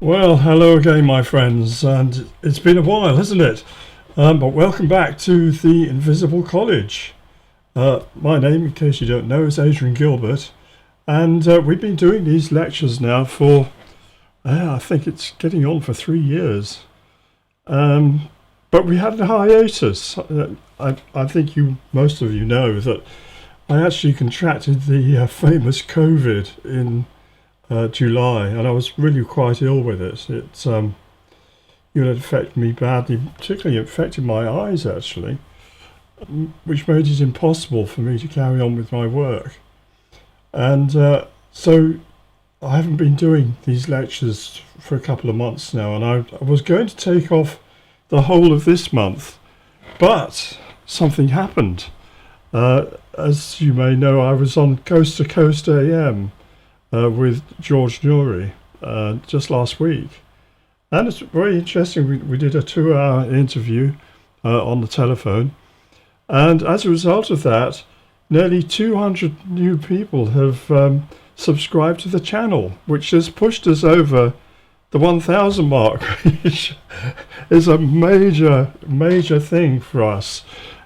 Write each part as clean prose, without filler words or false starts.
Well, hello again, my friends, and it's been a while, hasn't it? But welcome back to the Invisible College. My name, in case you don't know, is Adrian Gilbert, and we've been doing these lectures now for, I think it's getting on for 3 years. But we had a hiatus. I think most of you know that I actually contracted the famous COVID in July, and I was really quite ill with it. It affected me badly, particularly it affected my eyes actually, which made it impossible for me to carry on with my work. And so I haven't been doing these lectures for a couple of months now, and I was going to take off the whole of this month, but something happened. As you may know, I was on Coast to Coast AM with George Newry just last week, and it's very interesting. We did a 2-hour interview on the telephone, and as a result of that, nearly 200 new people have subscribed to the channel, which has pushed us over the 1,000 mark, which is a major thing for us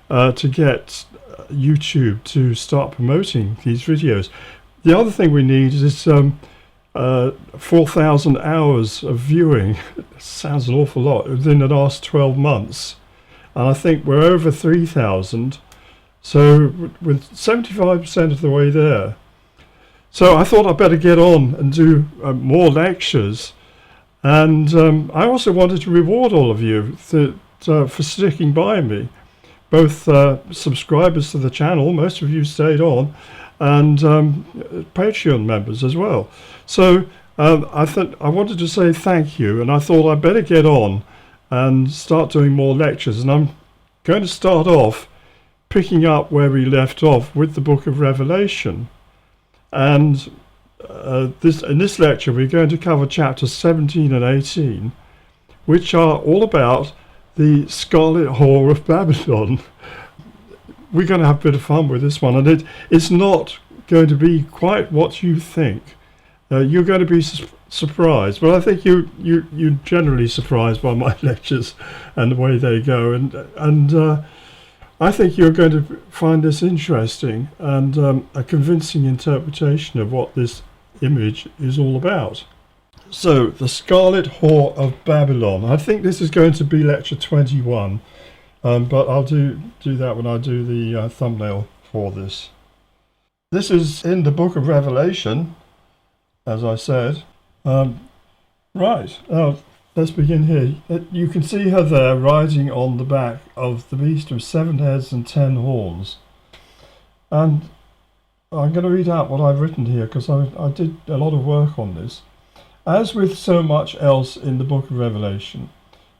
to get YouTube to start promoting these videos. The other thing we need is 4,000 hours of viewing. It sounds an awful lot within the last 12 months. And I think we're over 3,000. So with 75% of the way there. So I thought I'd better get on and do more lectures. And I also wanted to reward all of you for sticking by me. Both subscribers to the channel, most of you stayed on, and Patreon members as well. So I wanted to say thank you, and I thought I'd better get on and start doing more lectures. And I'm going to start off picking up where we left off with the Book of Revelation. And in this lecture we're going to cover chapters 17 and 18, which are all about the Scarlet Whore of Babylon. We're going to have a bit of fun with this one, and it's not going to be quite what you think. You're going to be surprised, but I think you're generally surprised by my lectures and the way they go, and I think you're going to find this interesting and a convincing interpretation of what this image is all about. So, the Scarlet Whore of Babylon. I think this is going to be lecture 21. But I'll do that when I do the thumbnail for this. This is in the Book of Revelation, as I said. Right, now let's begin here. You can see her there riding on the back of the beast with 7 heads and 10 horns. And I'm going to read out what I've written here, because I did a lot of work on this. As with so much else in the Book of Revelation,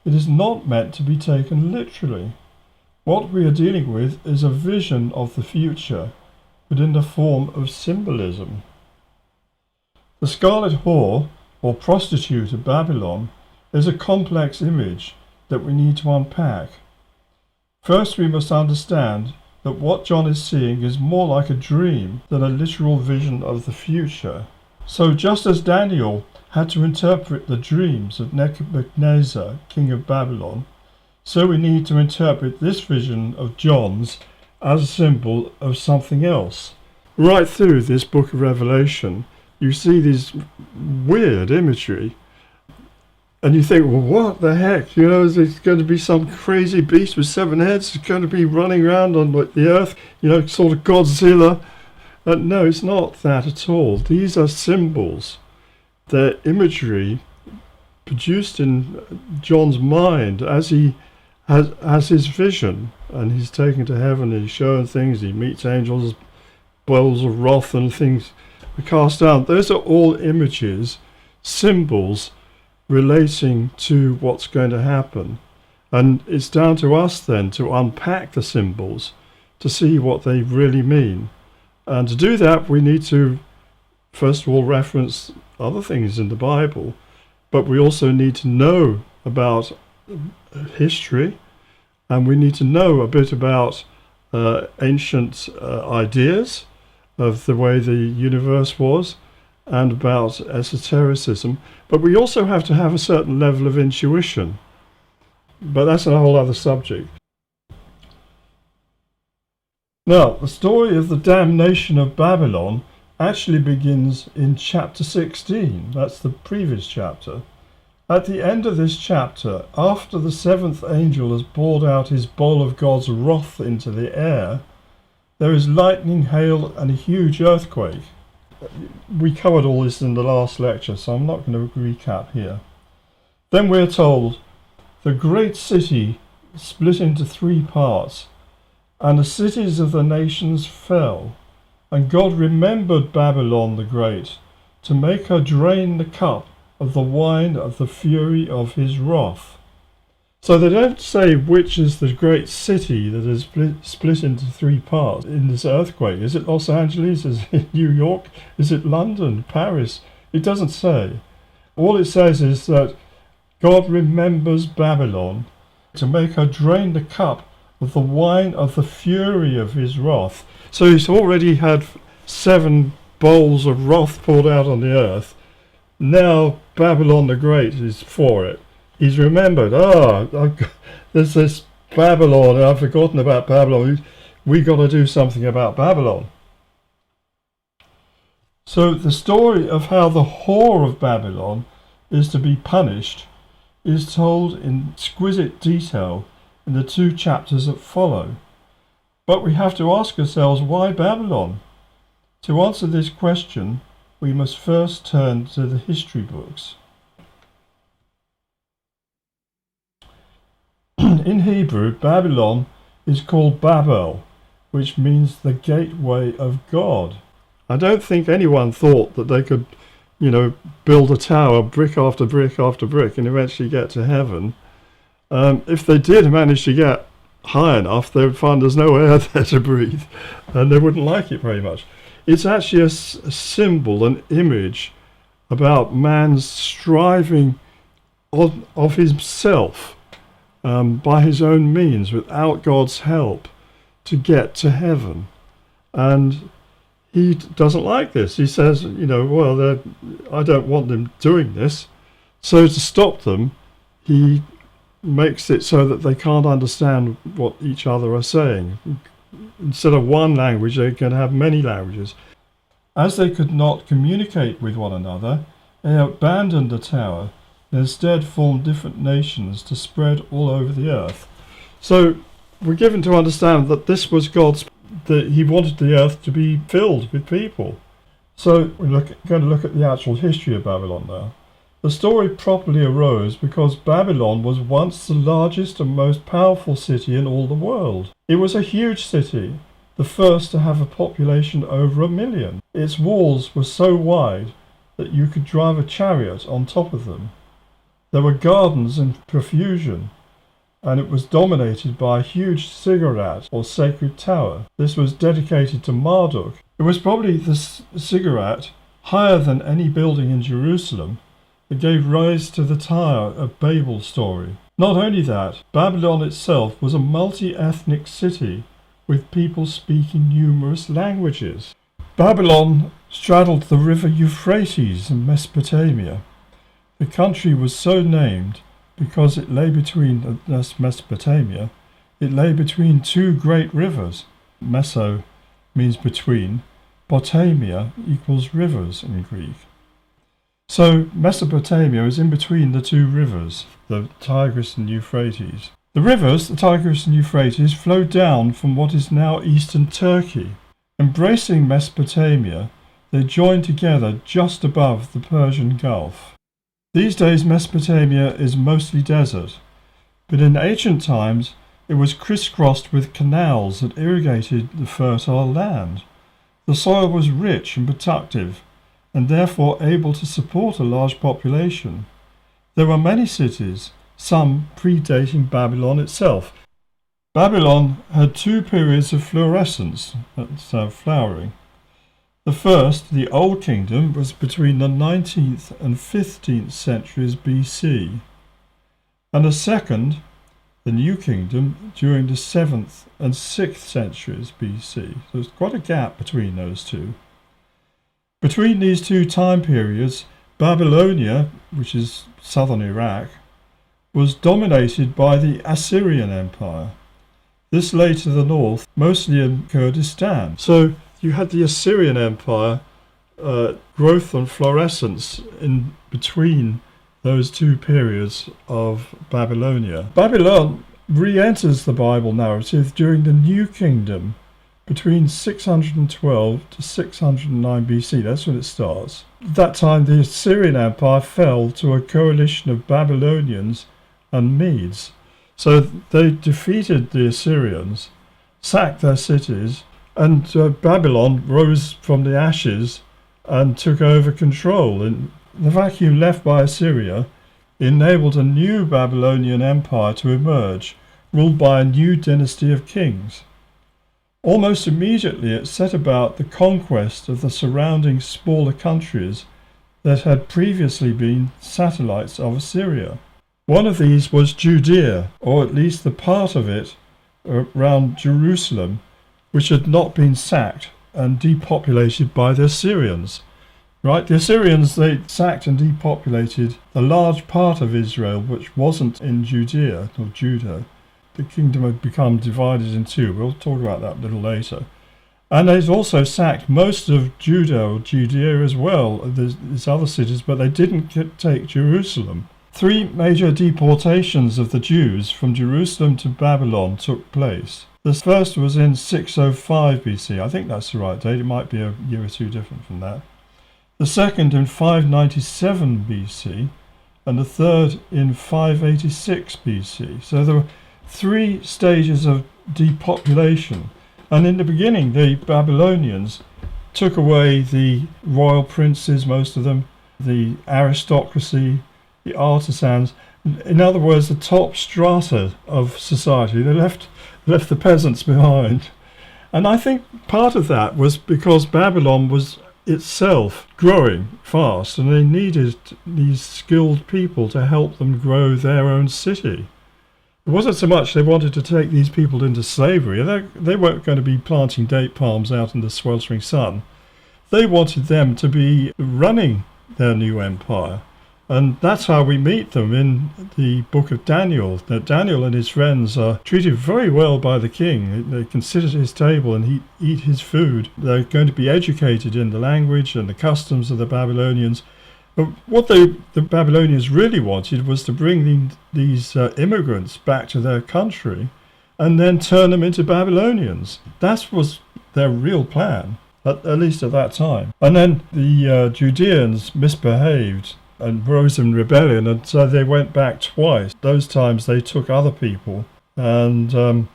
it is not meant to be taken literally. What we are dealing with is a vision of the future, but in the form of symbolism. The Scarlet Whore, or prostitute of Babylon, is a complex image that we need to unpack. First, we must understand that what John is seeing is more like a dream than a literal vision of the future. So just as Daniel had to interpret the dreams of Nebuchadnezzar, king of Babylon, so we need to interpret this vision of John's as a symbol of something else. Right through this book of Revelation, you see this weird imagery, and you think, well, what the heck? You know, is it going to be some crazy beast with 7 heads? It's going to be running around on the earth, you know, sort of Godzilla. No, it's not that at all. These are symbols. They're imagery produced in John's mind as he has his vision, and he's taken to heaven and he's shown things. He meets angels, bowls of wrath and things, were cast down. Those are all images, symbols relating to what's going to happen. And it's down to us then to unpack the symbols to see what they really mean. And to do that, we need to, first of all, reference other things in the Bible, but we also need to know about history, and we need to know a bit about ancient ideas of the way the universe was, and about esotericism. But we also have to have a certain level of intuition. But that's a whole other subject. Now, the story of the damnation of Babylon actually begins in chapter 16. That's the previous chapter. At the end of this chapter, after the seventh angel has poured out his bowl of God's wrath into the air, there is lightning, hail, and a huge earthquake. We covered all this in the last lecture, so I'm not going to recap here. Then we're told, the great city split into 3 parts, and the cities of the nations fell. And God remembered Babylon the Great, to make her drain the cup of the wine of the fury of his wrath. So they don't say which is the great city that is split into 3 parts in this earthquake. Is it Los Angeles? Is it New York? Is it London? Paris? It doesn't say. All it says is that God remembers Babylon to make her drain the cup of the wine of the fury of his wrath. So he's already had 7 bowls of wrath poured out on the earth. Now Babylon the Great is for it. He's remembered, there's this Babylon, and I've forgotten about Babylon. We got to do something about Babylon. So the story of how the whore of Babylon is to be punished is told in exquisite detail in the 2 chapters that follow. But we have to ask ourselves, why Babylon? To answer this question, we must first turn to the history books. In Hebrew, Babylon is called Babel, which means the gateway of God. I don't think anyone thought that they could, build a tower brick after brick after brick and eventually get to heaven. If they did manage to get high enough, they would find there's no air there to breathe, and they wouldn't like it very much. It's actually a symbol, an image about man's striving of himself by his own means, without God's help, to get to heaven. And he doesn't like this. He says, I don't want them doing this. So to stop them, he makes it so that they can't understand what each other are saying. Instead of one language, they can have many languages. As they could not communicate with one another, they abandoned the tower and instead formed different nations to spread all over the earth. So we're given to understand that this was that he wanted the earth to be filled with people. So we're going to look at the actual history of Babylon now. The story properly arose because Babylon was once the largest and most powerful city in all the world. It was a huge city, the first to have a population over 1 million. Its walls were so wide that you could drive a chariot on top of them. There were gardens in profusion, and it was dominated by a huge ziggurat or sacred tower. This was dedicated to Marduk. It was probably the ziggurat, higher than any building in Jerusalem, that gave rise to the Tower of Babel story. Not only that, Babylon itself was a multi-ethnic city with people speaking numerous languages. Babylon straddled the river Euphrates in Mesopotamia. The country was so named because it lay between, that's Mesopotamia, it lay between 2 great rivers. Meso means between, Potamia equals rivers in Greek. So Mesopotamia is in between the 2 rivers, the Tigris and Euphrates. The rivers, the Tigris and Euphrates, flow down from what is now eastern Turkey. Embracing Mesopotamia, they join together just above the Persian Gulf. These days Mesopotamia is mostly desert, but in ancient times it was crisscrossed with canals that irrigated the fertile land. The soil was rich and productive, and therefore able to support a large population. There were many cities, some predating Babylon itself. Babylon had two periods of florescence, that's flowering. The first, the Old Kingdom, was between the 19th and 15th centuries BC, and the second, the New Kingdom, during the 7th and 6th centuries BC. So there's quite a gap between those two. Between these two time periods, Babylonia, which is southern Iraq, was dominated by the Assyrian Empire. This lay to the north, mostly in Kurdistan. So you had the Assyrian Empire growth and florescence in between those two periods of Babylonia. Babylon re-enters the Bible narrative during the New Kingdom between 612 to 609 BC. That's when it starts. At that time, the Assyrian Empire fell to a coalition of Babylonians and Medes. So they defeated the Assyrians, sacked their cities, and Babylon rose from the ashes and took over control. And the vacuum left by Assyria enabled a new Babylonian empire to emerge, ruled by a new dynasty of kings. Almost immediately it set about the conquest of the surrounding smaller countries that had previously been satellites of Assyria. One of these was Judea, or at least the part of it around Jerusalem, which had not been sacked and depopulated by the Assyrians. Right, the Assyrians, they sacked and depopulated a large part of Israel which wasn't in Judea or Judah. The kingdom had become divided in two. We'll talk about that a little later. And they've also sacked most of Judah or Judea as well, these other cities, but they didn't take Jerusalem. 3 major deportations of the Jews from Jerusalem to Babylon took place. The first was in 605 BC. I think that's the right date. It might be a year or two different from that. The second in 597 BC, and the third in 586 BC. So there were 3 stages of depopulation. And in the beginning, the Babylonians took away the royal princes, most of them, the aristocracy, the artisans. In other words, the top strata of society. They left the peasants behind. And I think part of that was because Babylon was itself growing fast, and they needed these skilled people to help them grow their own city. It wasn't so much they wanted to take these people into slavery. They weren't going to be planting date palms out in the sweltering sun. They wanted them to be running their new empire. And that's how we meet them in the book of Daniel. Now, Daniel and his friends are treated very well by the king. They can sit at his table and eat his food. They're going to be educated in the language and the customs of the Babylonians. But what the Babylonians really wanted was to bring these immigrants back to their country and then turn them into Babylonians. That was their real plan, at least at that time. And then the Judeans misbehaved and rose in rebellion, and so they went back twice. Those times they took other people and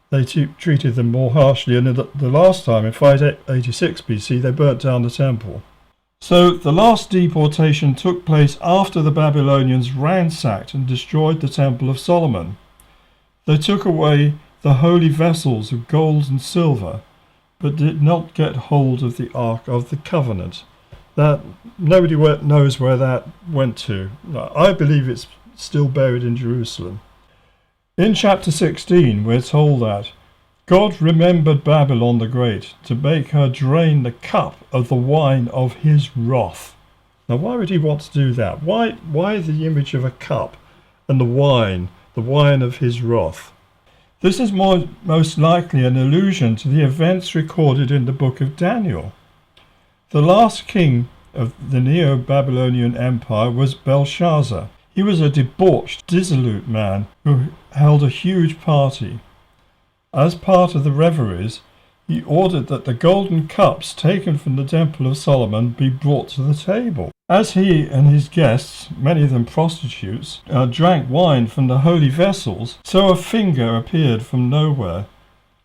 they treated them more harshly, and the last time, in 586 BC, they burnt down the temple. So the last deportation took place after the Babylonians ransacked and destroyed the Temple of Solomon. They took away the holy vessels of gold and silver, but did not get hold of the Ark of the Covenant. That nobody knows where that went to. I believe it's still buried in Jerusalem. In chapter 16, we're told that God remembered Babylon the Great to make her drain the cup of the wine of his wrath. Now, why would he want to do that? Why the image of a cup and the wine of his wrath? This is most likely an allusion to the events recorded in the book of Daniel. The last king of the Neo-Babylonian Empire was Belshazzar. He was a debauched, dissolute man who held a huge party. As part of the revelries, he ordered that the golden cups taken from the Temple of Solomon be brought to the table. As he and his guests, many of them prostitutes, drank wine from the holy vessels, so a finger appeared from nowhere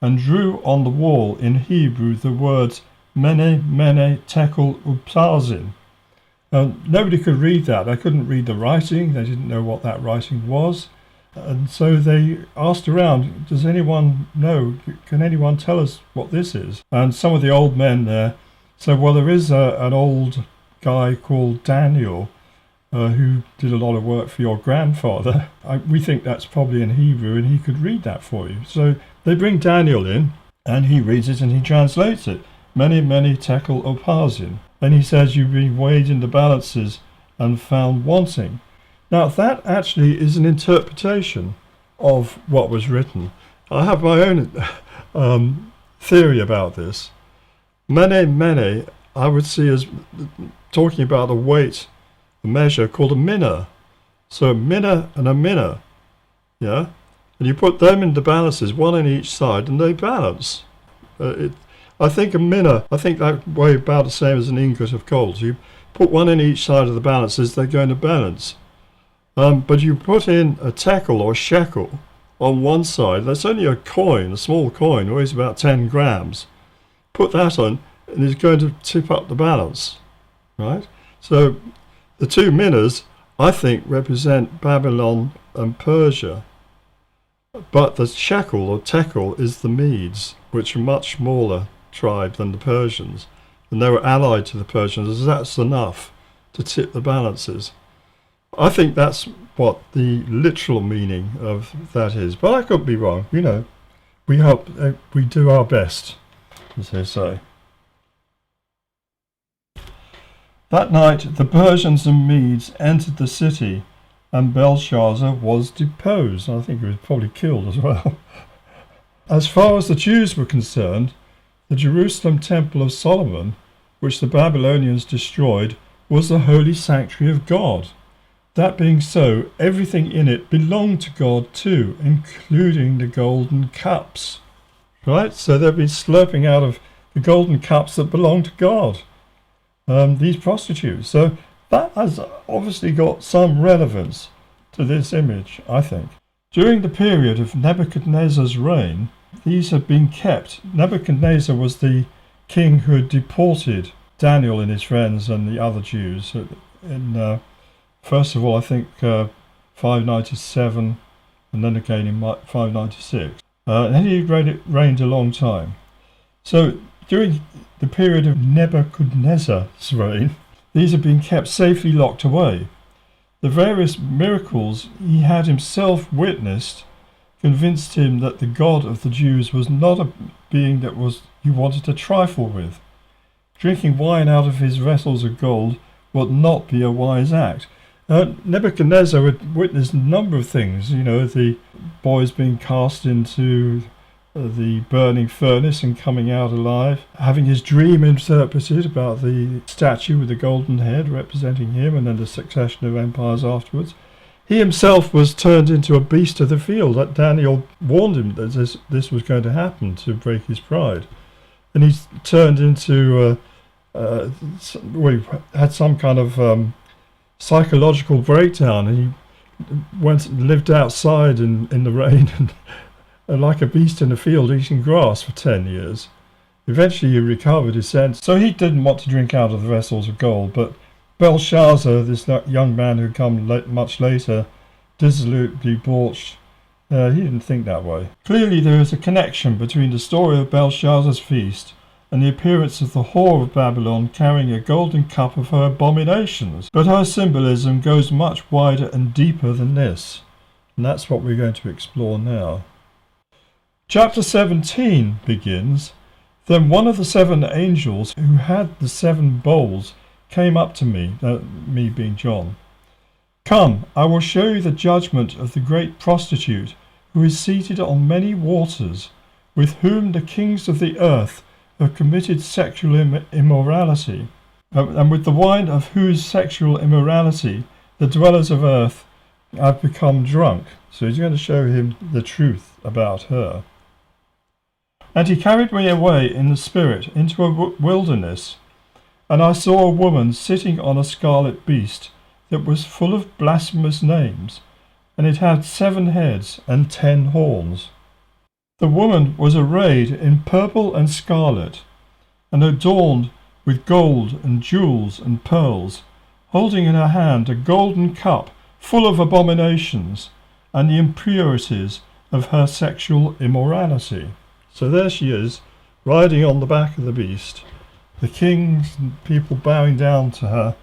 and drew on the wall in Hebrew the words Mene, Mene, Tekel, Upharsin. Nobody could read that. They couldn't read the writing. They didn't know what that writing was. And so they asked around, does anyone know? Can anyone tell us what this is? And some of the old men there said, well, there is an old guy called Daniel who did a lot of work for your grandfather. We think that's probably in Hebrew, and he could read that for you. So they bring Daniel in, and he reads it and he translates it. Many, many tekel opazin. And he says, you've been weighed in the balances and found wanting. Now, that actually is an interpretation of what was written. I have my own theory about this. Mene, I would see as talking about a weight, a measure called a minna. So a minna and a minna, yeah? And you put them in the balances, one on each side, and they balance. I think a minna, I think that weigh about the same as an ingot of gold. So you put one in each side of the balances, they're going to balance. But you put in a tekel or shekel on one side, that's only a coin, a small coin, weighs about 10 grams. Put that on, and it's going to tip up the balance, right? So the two minnas, I think, represent Babylon and Persia. But the shekel or tekel is the Medes, which are a much smaller tribe than the Persians. And they were allied to the Persians, that's enough to tip the balances. I think that's what the literal meaning of that is. But I could be wrong, you know. We hope we do our best, as they say. That night the Persians and Medes entered the city, and Belshazzar was deposed. I think he was probably killed as well. As far as the Jews were concerned, the Jerusalem Temple of Solomon, which the Babylonians destroyed, was the holy sanctuary of God. That being so, everything in it belonged to God too, including the golden cups. Right? So they've been slurping out of the golden cups that belong to God. These prostitutes. So that has obviously got some relevance to this image, I think. During the period of Nebuchadnezzar's reign, these had been kept. Nebuchadnezzar was the king who had deported Daniel and his friends and the other Jews in first of all, I think 597, and then again in 596. And he reigned a long time. So during the period of Nebuchadnezzar's reign, these had been kept safely locked away. The various miracles he had himself witnessed convinced him that the God of the Jews was not a being that you wanted to trifle with. Drinking wine out of his vessels of gold would not be a wise act. Nebuchadnezzar had witnessed a number of things, you know, the boys being cast into the burning furnace and coming out alive, having his dream interpreted about the statue with the golden head representing him, and then the succession of empires afterwards. He himself was turned into a beast of the field. That Daniel warned him that this was going to happen to break his pride. And he's turned into, he had some kind of psychological breakdown, and he went and lived outside in the rain and like a beast in the field eating grass for 10 years. Eventually he recovered his sense, so he didn't want to drink out of the vessels of gold. But Belshazzar, this young man who come much later, dissolutely debauched, he didn't think that way. Clearly there is a connection between the story of Belshazzar's feast and the appearance of the whore of Babylon carrying a golden cup of her abominations. But her symbolism goes much wider and deeper than this. And that's what we're going to explore now. Chapter 17 begins, Then one of the 7 angels who had the 7 bowls came up to me, me being John. Come, I will show you the judgment of the great prostitute who is seated on many waters, with whom the kings of the earth have committed sexual immorality, and with the wine of whose sexual immorality the dwellers of earth have become drunk. So he's going to show him the truth about her. And he carried me away in the spirit into a wilderness, and I saw a woman sitting on a scarlet beast that was full of blasphemous names, and it had 7 heads and 10 horns. The woman was arrayed in purple and scarlet, and adorned with gold and jewels and pearls. holding in her hand a golden cup full of abominations and the impurities of her sexual immorality. So there she is, riding on the back of the beast, the kings and people bowing down to her,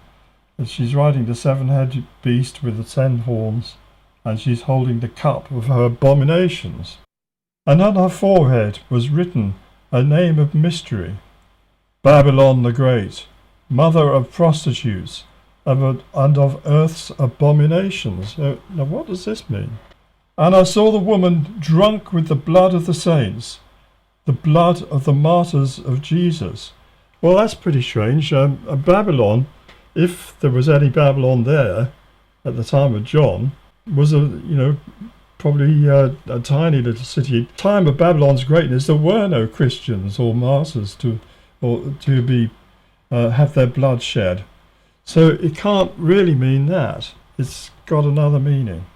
and she's riding the seven-headed beast with the 10 horns, and she's holding the cup of her abominations. And on her forehead was written a name of mystery, Babylon the Great, mother of prostitutes, and of earth's abominations. Now what does this mean? And I saw the woman drunk with the blood of the saints, the blood of the martyrs of Jesus. Well, that's pretty strange. Babylon, if there was any Babylon there at the time of John, was probably a tiny little city. Time of Babylon's greatness, there were no Christians or martyrs to be have their blood shed. So it can't really mean that. It's got another meaning.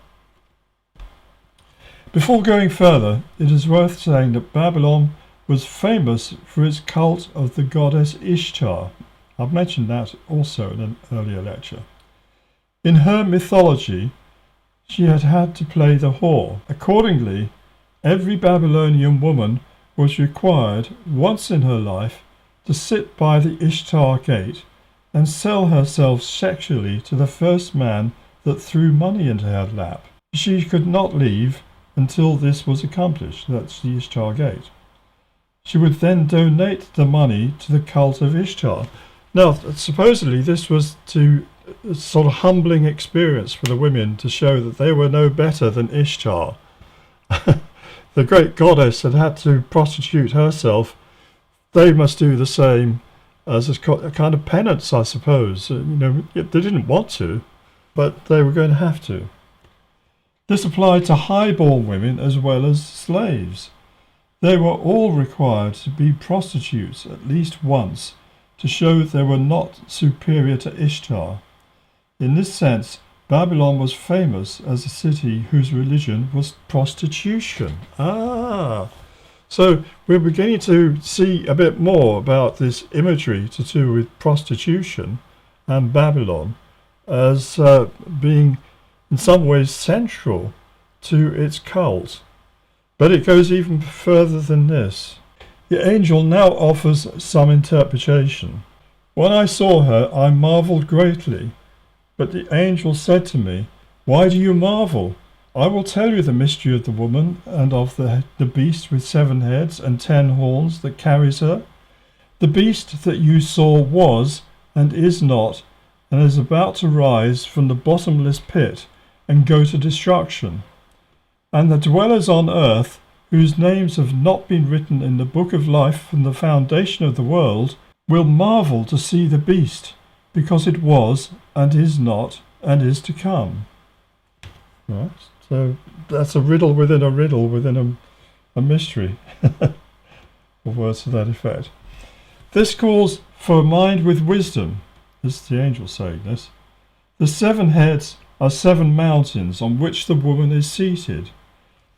Before going further, it is worth saying that Babylon was famous for its cult of the goddess Ishtar. I've mentioned that also in an earlier lecture. In her mythology, she had to play the whore. Accordingly, every Babylonian woman was required once in her life to sit by the Ishtar gate and sell herself sexually to the first man that threw money into her lap. She could not leave until this was accomplished. That's the Ishtar gate. She would then donate the money to the cult of Ishtar. Now, supposedly this was a sort of humbling experience for the women to show that they were no better than Ishtar. The great goddess had to prostitute herself. They must do the same as a kind of penance, I suppose. They didn't want to, but they were going to have to. This applied to high-born women as well as slaves. They were all required to be prostitutes at least once to show they were not superior to Ishtar. In this sense, Babylon was famous as a city whose religion was prostitution. So we're beginning to see a bit more about this imagery to do with prostitution and Babylon as being in some ways central to its cult. But it goes even further than this. The angel now offers some interpretation. When I saw her, I marveled greatly. But the angel said to me, Why do you marvel? I will tell you the mystery of the woman and of the beast with 7 heads and 10 horns that carries her. The beast that you saw was and is not, and is about to rise from the bottomless pit and go to destruction. And the dwellers on earth, whose names have not been written in the book of life from the foundation of the world, will marvel to see the beast, because it was, and is not, and is to come. Right, so that's a riddle within a mystery, or words to that effect. This calls for a mind with wisdom, this is the angel saying this. The 7 heads are 7 mountains on which the woman is seated.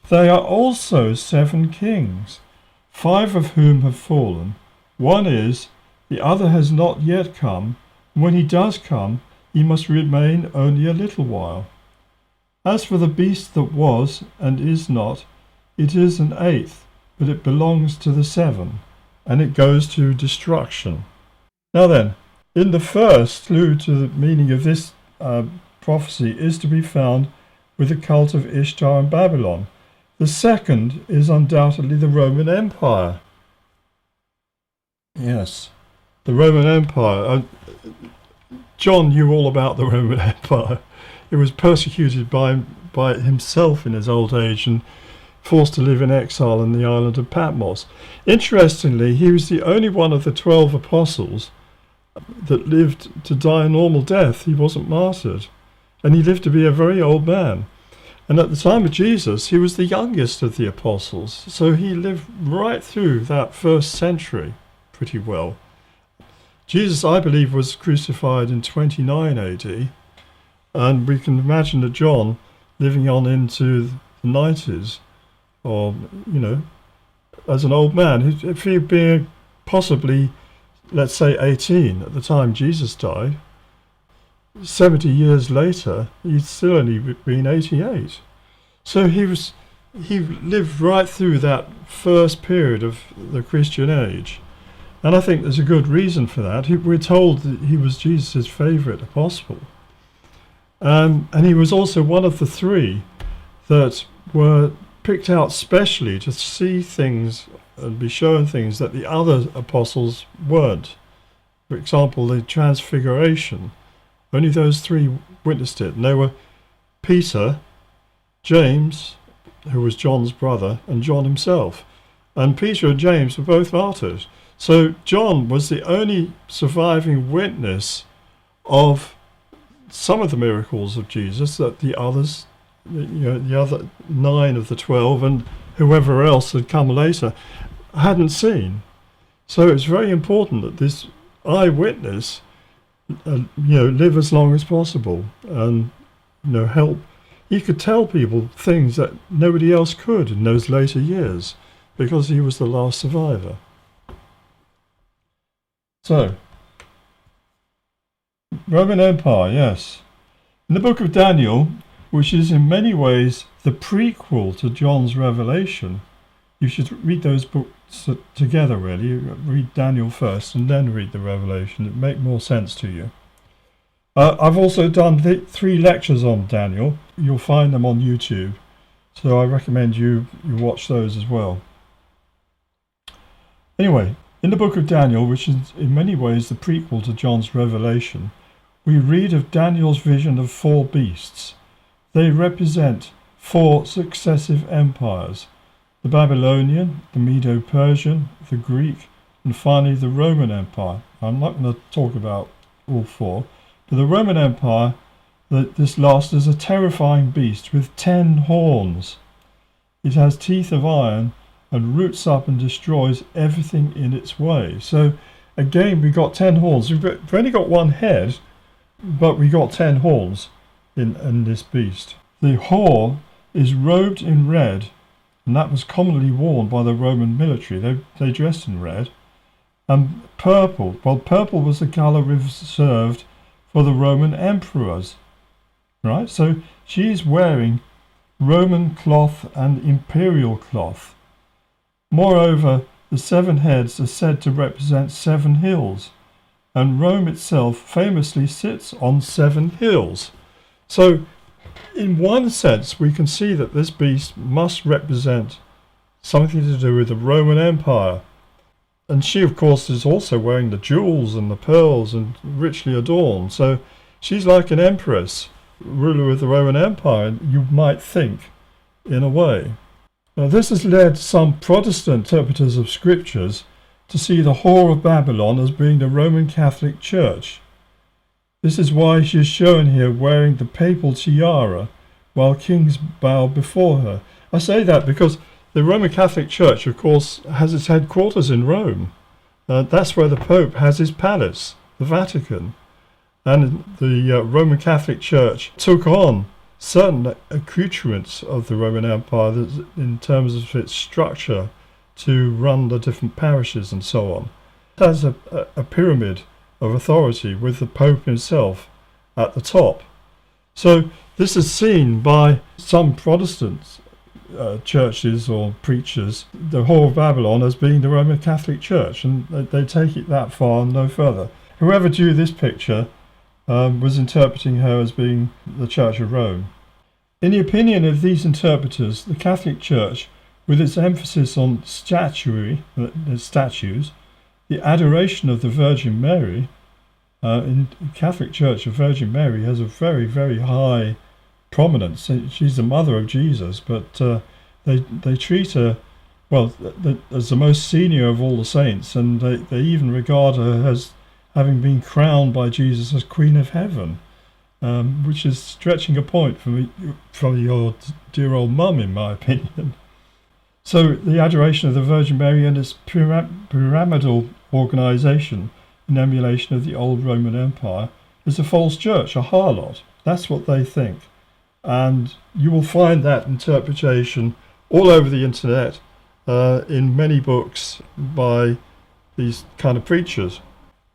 They are also 7 kings, 5 of whom have fallen. One is, the other has not yet come, and when he does come, he must remain only a little while. As for the beast that was and is not, it is an 8th, but it belongs to the 7, and it goes to destruction. Now then, in the first clue to the meaning of this prophecy is to be found with the cult of Ishtar and Babylon. The second is undoubtedly the Roman Empire. Yes, the Roman Empire. John knew all about the Roman Empire. It was persecuted by himself in his old age and forced to live in exile on the island of Patmos. Interestingly, he was the only one of the 12 apostles that lived to die a normal death. He wasn't martyred, and he lived to be a very old man. And at the time of Jesus, he was the youngest of the apostles, so he lived right through that first century pretty well. Jesus, I believe, was crucified in 29 AD, and we can imagine that John living on into the 90s, or, as an old man, if he'd been possibly, let's say, 18 at the time Jesus died, 70 years later, he'd still only been 88. So he lived right through that first period of the Christian age. And I think there's a good reason for that. We're told that he was Jesus' favourite apostle. And he was also one of the three that were picked out specially to see things and be shown things that the other apostles weren't. For example, the Transfiguration. Only those three witnessed it. And they were Peter, James, who was John's brother, and John himself. And Peter and James were both martyrs. So John was the only surviving witness of some of the miracles of Jesus that the others, the other 9 of the 12 and whoever else had come later, hadn't seen. So it's very important that this eyewitness, live as long as possible and help. He could tell people things that nobody else could in those later years because he was the last survivor. So, Roman Empire, yes. In the book of Daniel, which is in many ways the prequel to John's Revelation, you should read those books together, really. Read Daniel first and then read the Revelation. It make more sense to you. I've also done 3 lectures on Daniel. You'll find them on YouTube. So I recommend you watch those as well. Anyway, in the book of Daniel, which is in many ways the prequel to John's Revelation, we read of Daniel's vision of 4 beasts. They represent 4 successive empires: the Babylonian, the Medo-Persian, the Greek, and finally the Roman Empire. I'm not going to talk about all 4, but the Roman Empire, this last, is a terrifying beast with 10 horns. It has teeth of iron and roots up and destroys everything in its way. So again, we got 10 horns. We've only got 1 head, but we got 10 horns in this beast. The whore is robed in red, and that was commonly worn by the Roman military. They dressed in red. And purple. Well, purple was the colour reserved for the Roman emperors. Right? So she's wearing Roman cloth and imperial cloth. Moreover, the 7 heads are said to represent 7 hills, and Rome itself famously sits on 7 hills. So, in one sense, we can see that this beast must represent something to do with the Roman Empire. And she, of course, is also wearing the jewels and the pearls and richly adorned. So she's like an empress, ruler of the Roman Empire, you might think, in a way. Now, this has led some Protestant interpreters of scriptures to see the whore of Babylon as being the Roman Catholic Church. This is why she is shown here wearing the papal tiara while kings bow before her. I say that because the Roman Catholic Church, of course, has its headquarters in Rome. That's where the Pope has his palace, the Vatican. And the Roman Catholic Church took on certain accoutrements of the Roman Empire in terms of its structure to run the different parishes and so on. It has a pyramid of authority with the Pope himself at the top. So this is seen by some Protestant churches or preachers, the whore of Babylon, as being the Roman Catholic Church, and they take it that far and no further. Whoever drew this picture was interpreting her as being the Church of Rome. In the opinion of these interpreters, the Catholic Church, with its emphasis on statues, the adoration of the Virgin Mary, in the Catholic Church, the Virgin Mary has a very, very high prominence. She's the mother of Jesus, but they treat her, well, as the most senior of all the saints, and they even regard her as having been crowned by Jesus as Queen of Heaven, which is stretching a point from your dear old mum, in my opinion. So the adoration of the Virgin Mary and its pyramidal organisation in emulation of the old Roman Empire is a false church, a harlot. That's what they think. And you will find that interpretation all over the internet, in many books by these kind of preachers.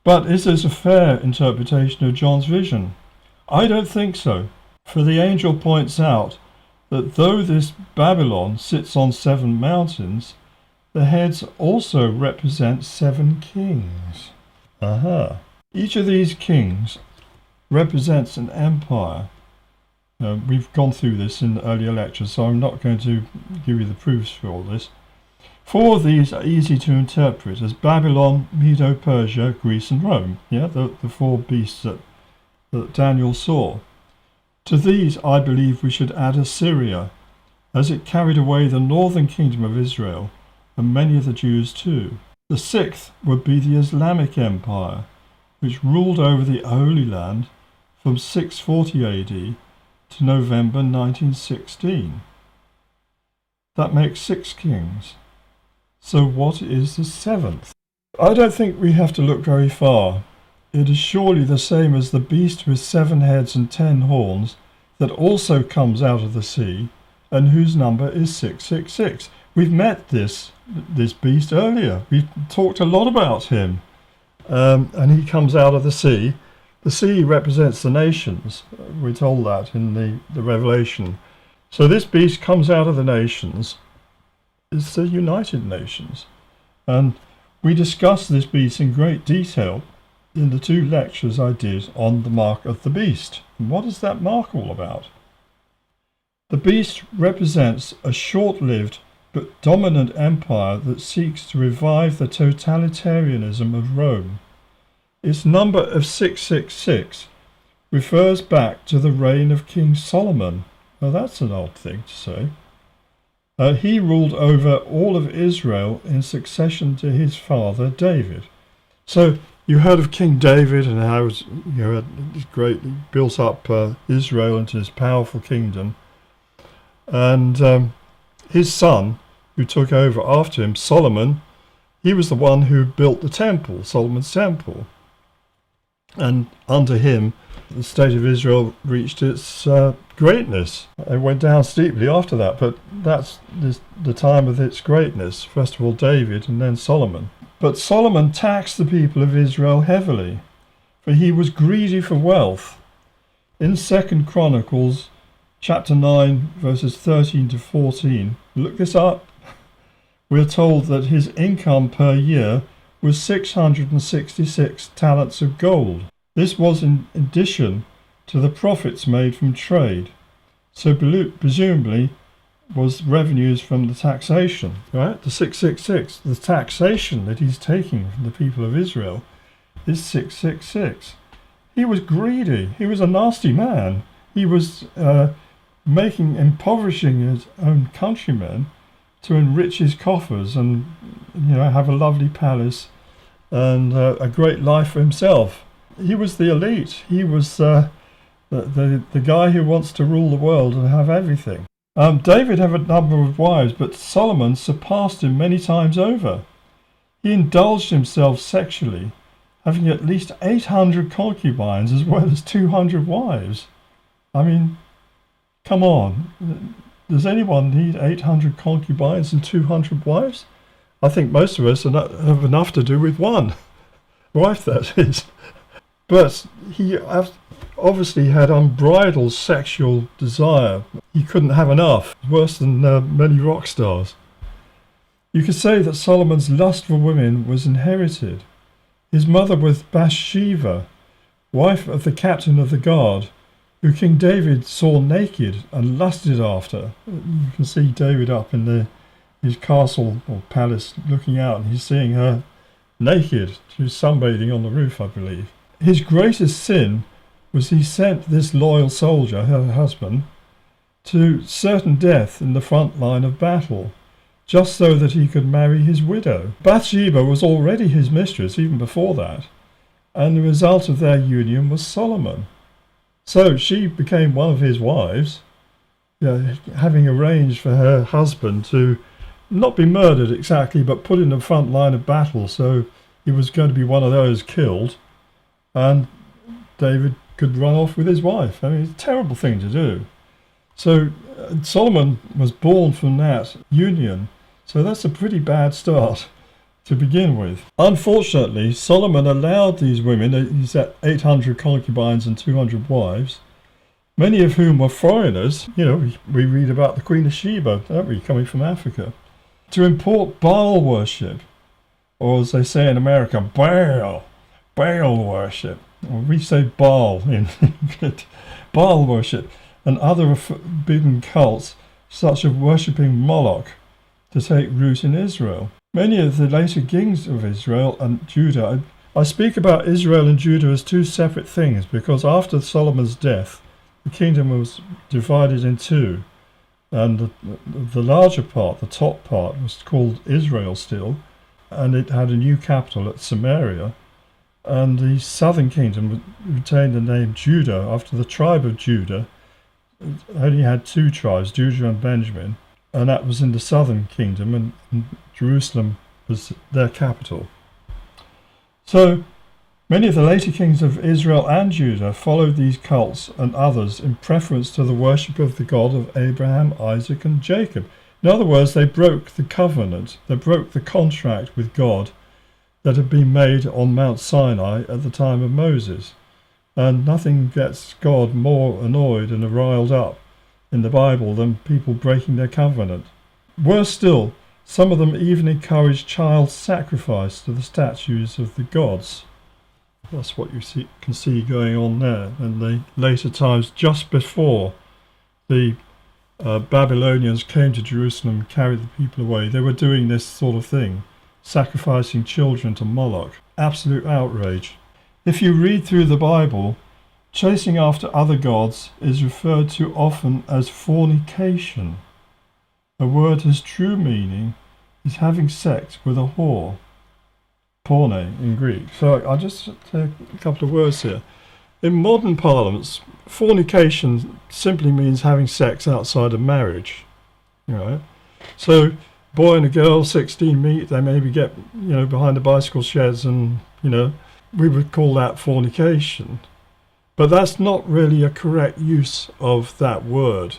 But is this a fair interpretation of John's vision? I don't think so. For the angel points out that though this Babylon sits on 7 mountains, the heads also represent 7 kings. Aha. Each of these kings represents an empire. We've gone through this in earlier lectures, so I'm not going to give you the proofs for all this. 4 of these are easy to interpret as Babylon, Medo-Persia, Greece and Rome. Yeah, the 4 beasts that Daniel saw. To these, I believe we should add Assyria, as it carried away the northern kingdom of Israel, and many of the Jews too. The 6th would be the Islamic Empire, which ruled over the Holy Land from 640 AD to November 1916. That makes 6 kings. So what is the 7th? I don't think we have to look very far. It is surely the same as the beast with 7 heads and 10 horns that also comes out of the sea, and whose number is 666. We've met this beast earlier. We've talked a lot about him. And he comes out of the sea. The sea represents the nations. We're told that in the Revelation. So this beast comes out of the nations. It's the United Nations. And we discussed this beast in great detail in the 2 lectures I did on the mark of the beast. And what is that mark all about? The beast represents a short-lived but dominant empire that seeks to revive the totalitarianism of Rome. Its number of 666 refers back to the reign of King Solomon. Well, that's an odd thing to say. He ruled over all of Israel in succession to his father David. So you heard of King David and how he greatly built up Israel into this powerful kingdom. And his son, who took over after him, Solomon, he was the one who built the temple, Solomon's temple. And under him, the state of Israel reached its greatness. It went down steeply after that, but that's the time of its greatness. First of all, David and then Solomon. But Solomon taxed the people of Israel heavily, for he was greedy for wealth. In 2 Chronicles chapter 9, verses 13 to 14, look this up, we're told that his income per year was 666 talents of gold. This was in addition to the profits made from trade, so presumably was revenues from the taxation, right? The 666, the taxation that he's taking from the people of Israel is 666. He was greedy. He was a nasty man. He was impoverishing his own countrymen to enrich his coffers and have a lovely palace and a great life for himself. He was the elite. He was the guy who wants to rule the world and have everything. David had a number of wives, but Solomon surpassed him many times over. He indulged himself sexually, having at least 800 concubines as well as 200 wives. I mean, come on. Does anyone need 800 concubines and 200 wives? I think most of us have enough to do with one wife, that is. But he obviously had unbridled sexual desire. He couldn't have enough, worse than many rock stars. You could say that Solomon's lust for women was inherited. His mother was Bathsheba, wife of the captain of the guard, who King David saw naked and lusted after. You can see David up in his castle or palace looking out, and he's seeing her naked. She was sunbathing on the roof, I believe. His greatest sin was he sent this loyal soldier, her husband, to certain death in the front line of battle, just so that he could marry his widow. Bathsheba was already his mistress even before that, and the result of their union was Solomon. So she became one of his wives, having arranged for her husband to not be murdered exactly, but put in the front line of battle, so he was going to be one of those killed, and David could run off with his wife. I mean, it's a terrible thing to do. So Solomon was born from that union, so that's a pretty bad start to begin with. Unfortunately, Solomon allowed these women, he's at 800 concubines and 200 wives, many of whom were foreigners. You know, we read about the Queen of Sheba, don't we, coming from Africa, to import Baal worship, or as they say in America, Baal worship. Or we say Baal in Baal worship, and other forbidden cults, such as worshipping Moloch, to take root in Israel. Many of the later kings of Israel and Judah, I speak about Israel and Judah as two separate things, because after Solomon's death, the kingdom was divided in two, and the larger part, the top part, was called Israel still, and it had a new capital at Samaria, and the southern kingdom retained the name Judah after the tribe of Judah. It only had two tribes, Judah and Benjamin, and that was in the southern kingdom, and Jerusalem was their capital. So many of the later kings of Israel and Judah followed these cults and others in preference to the worship of the God of Abraham, Isaac, and Jacob. In other words, they broke the covenant, they broke the contract with God that had been made on Mount Sinai at the time of Moses. And nothing gets God more annoyed and riled up in the Bible than people breaking their covenant. Worse still, some of them even encouraged child sacrifice to the statues of the gods. That's what you can see going on there. In the later times, just before the Babylonians came to Jerusalem and carried the people away, they were doing this sort of thing, sacrificing children to Moloch. Absolute outrage. If you read through the Bible, chasing after other gods is referred to often as fornication. A word whose true meaning is having sex with a whore. Porne in Greek. So I'll just take a couple of words here. In modern parlance, fornication simply means having sex outside of marriage. Right? So boy and a girl, 16, meet, they maybe get, behind the bicycle sheds and, we would call that fornication. But that's not really a correct use of that word.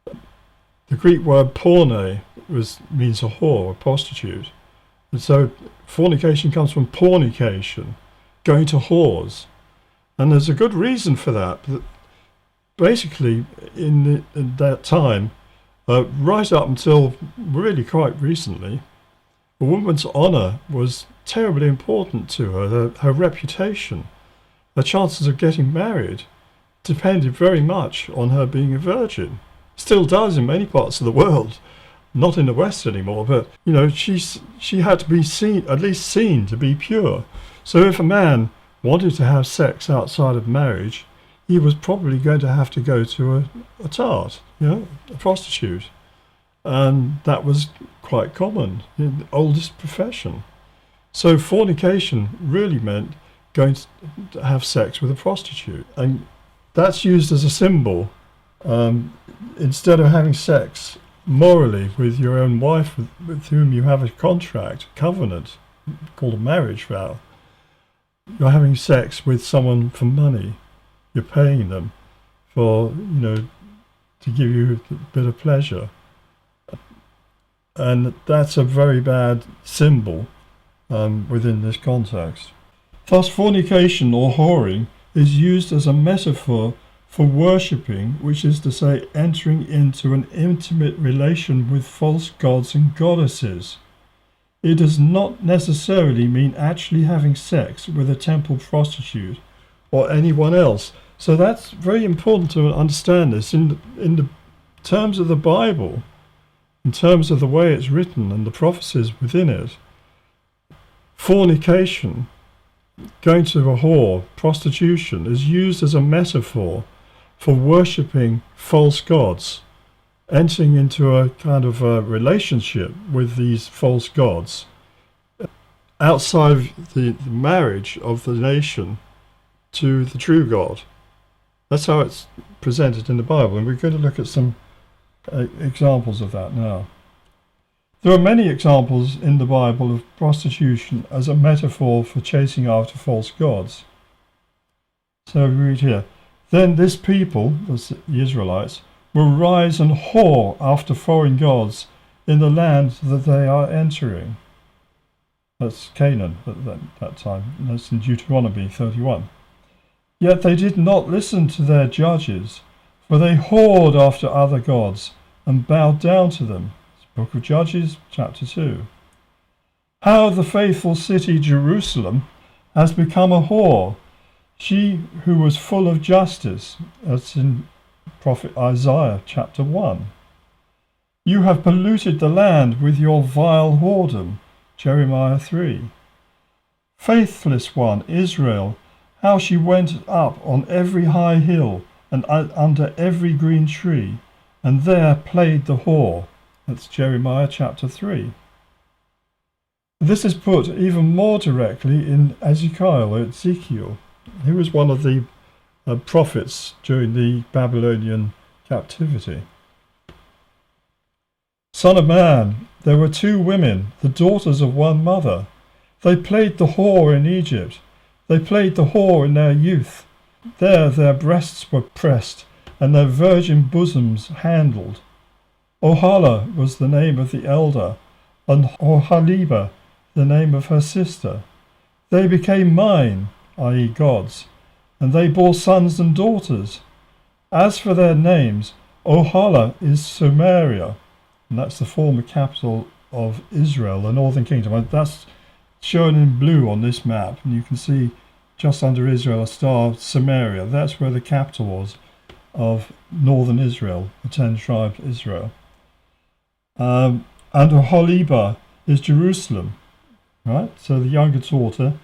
The Greek word porne means a whore, a prostitute. And so fornication comes from pornication, going to whores. And there's a good reason for that. Basically, in that time, right up until really quite recently, a woman's honour was terribly important to her. Her reputation, her chances of getting married, depended very much on her being a virgin. Still does in many parts of the world, not in the West anymore. But she had to be seen, at least seen, to be pure. So if a man wanted to have sex outside of marriage, he was probably going to have to go to a tart, a prostitute. And that was quite common in the oldest profession. So fornication really meant going to have sex with a prostitute. And that's used as a symbol. Instead of having sex morally with your own wife with whom you have a contract, covenant, called a marriage vow, you're having sex with someone for money. You're paying them for, to give you a bit of pleasure. And that's a very bad symbol within this context. Thus, fornication or whoring is used as a metaphor for worshipping, which is to say entering into an intimate relation with false gods and goddesses. It does not necessarily mean actually having sex with a temple prostitute or anyone else. So that's very important to understand this in the terms of the Bible, in terms of the way it's written and the prophecies within it. Fornication, going to a whore, prostitution, is used as a metaphor for worshipping false gods, entering into a kind of a relationship with these false gods outside of the marriage of the nation to the true God. That's how it's presented in the Bible, and we're going to look at some examples of that now. There are many examples in the Bible of prostitution as a metaphor for chasing after false gods. So we read here, "Then this people," that's the Israelites, "will rise and whore after foreign gods in the land that they are entering." That's Canaan at that time. That's in Deuteronomy 31. "Yet they did not listen to their judges, For they whored after other gods and bowed down to them. It's Book of Judges, chapter 2. How the faithful city Jerusalem has become a whore, she who was full of justice. That's in Prophet Isaiah, chapter 1. You have polluted the land with your vile whoredom, Jeremiah 3. Faithless one, Israel, how she went up on every high hill and under every green tree, and there played the whore. That's Jeremiah chapter 3. This is put even more directly in Ezekiel. He was one of the prophets during the Babylonian captivity. Son of man, there were two women, the daughters of one mother. They played the whore in Egypt. They played the whore in their youth. There their breasts were pressed, and their virgin bosoms handled. Ohala was the name of the elder, and Oholiba the name of her sister. They became mine, i.e. God's, and they bore sons and daughters. As for their names, Ohala is Samaria, and that's the former capital of Israel, the northern kingdom. And that's shown in blue on this map, and you can see just under Israel a star, Samaria. That's where the capital was of northern Israel, the 10 tribes of Israel. And Oholiba is Jerusalem, right? So the younger daughter,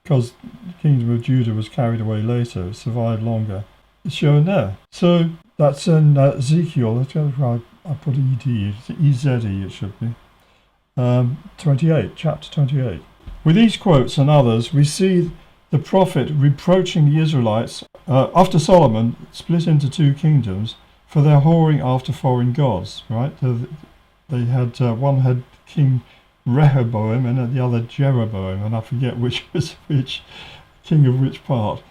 because the kingdom of Judah was carried away later, it survived longer. It's shown there. So that's in Ezekiel. I put ED, it's EZE it should be. 28, chapter 28. With these quotes and others, we see the prophet reproaching the Israelites after Solomon split into two kingdoms for their whoring after foreign gods, right? They had, one had King Rehoboam and the other Jeroboam, and I forget which was which, king of which part.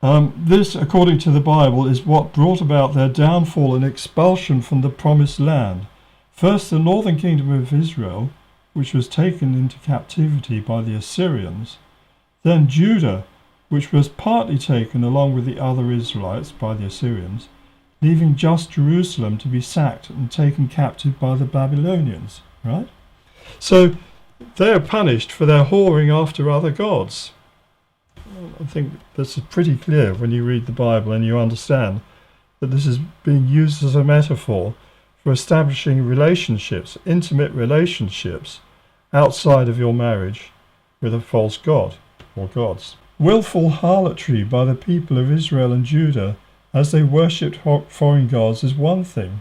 This, according to the Bible, is what brought about their downfall and expulsion from the promised land. First, the northern kingdom of Israel, which was taken into captivity by the Assyrians. Then Judah, which was partly taken along with the other Israelites by the Assyrians, leaving just Jerusalem to be sacked and taken captive by the Babylonians, right? So they are punished for their whoring after other gods. I think this is pretty clear when you read the Bible and you understand that this is being used as a metaphor for establishing relationships, intimate relationships, outside of your marriage with a false god or gods. Willful harlotry by the people of Israel and Judah as they worshipped foreign gods is one thing,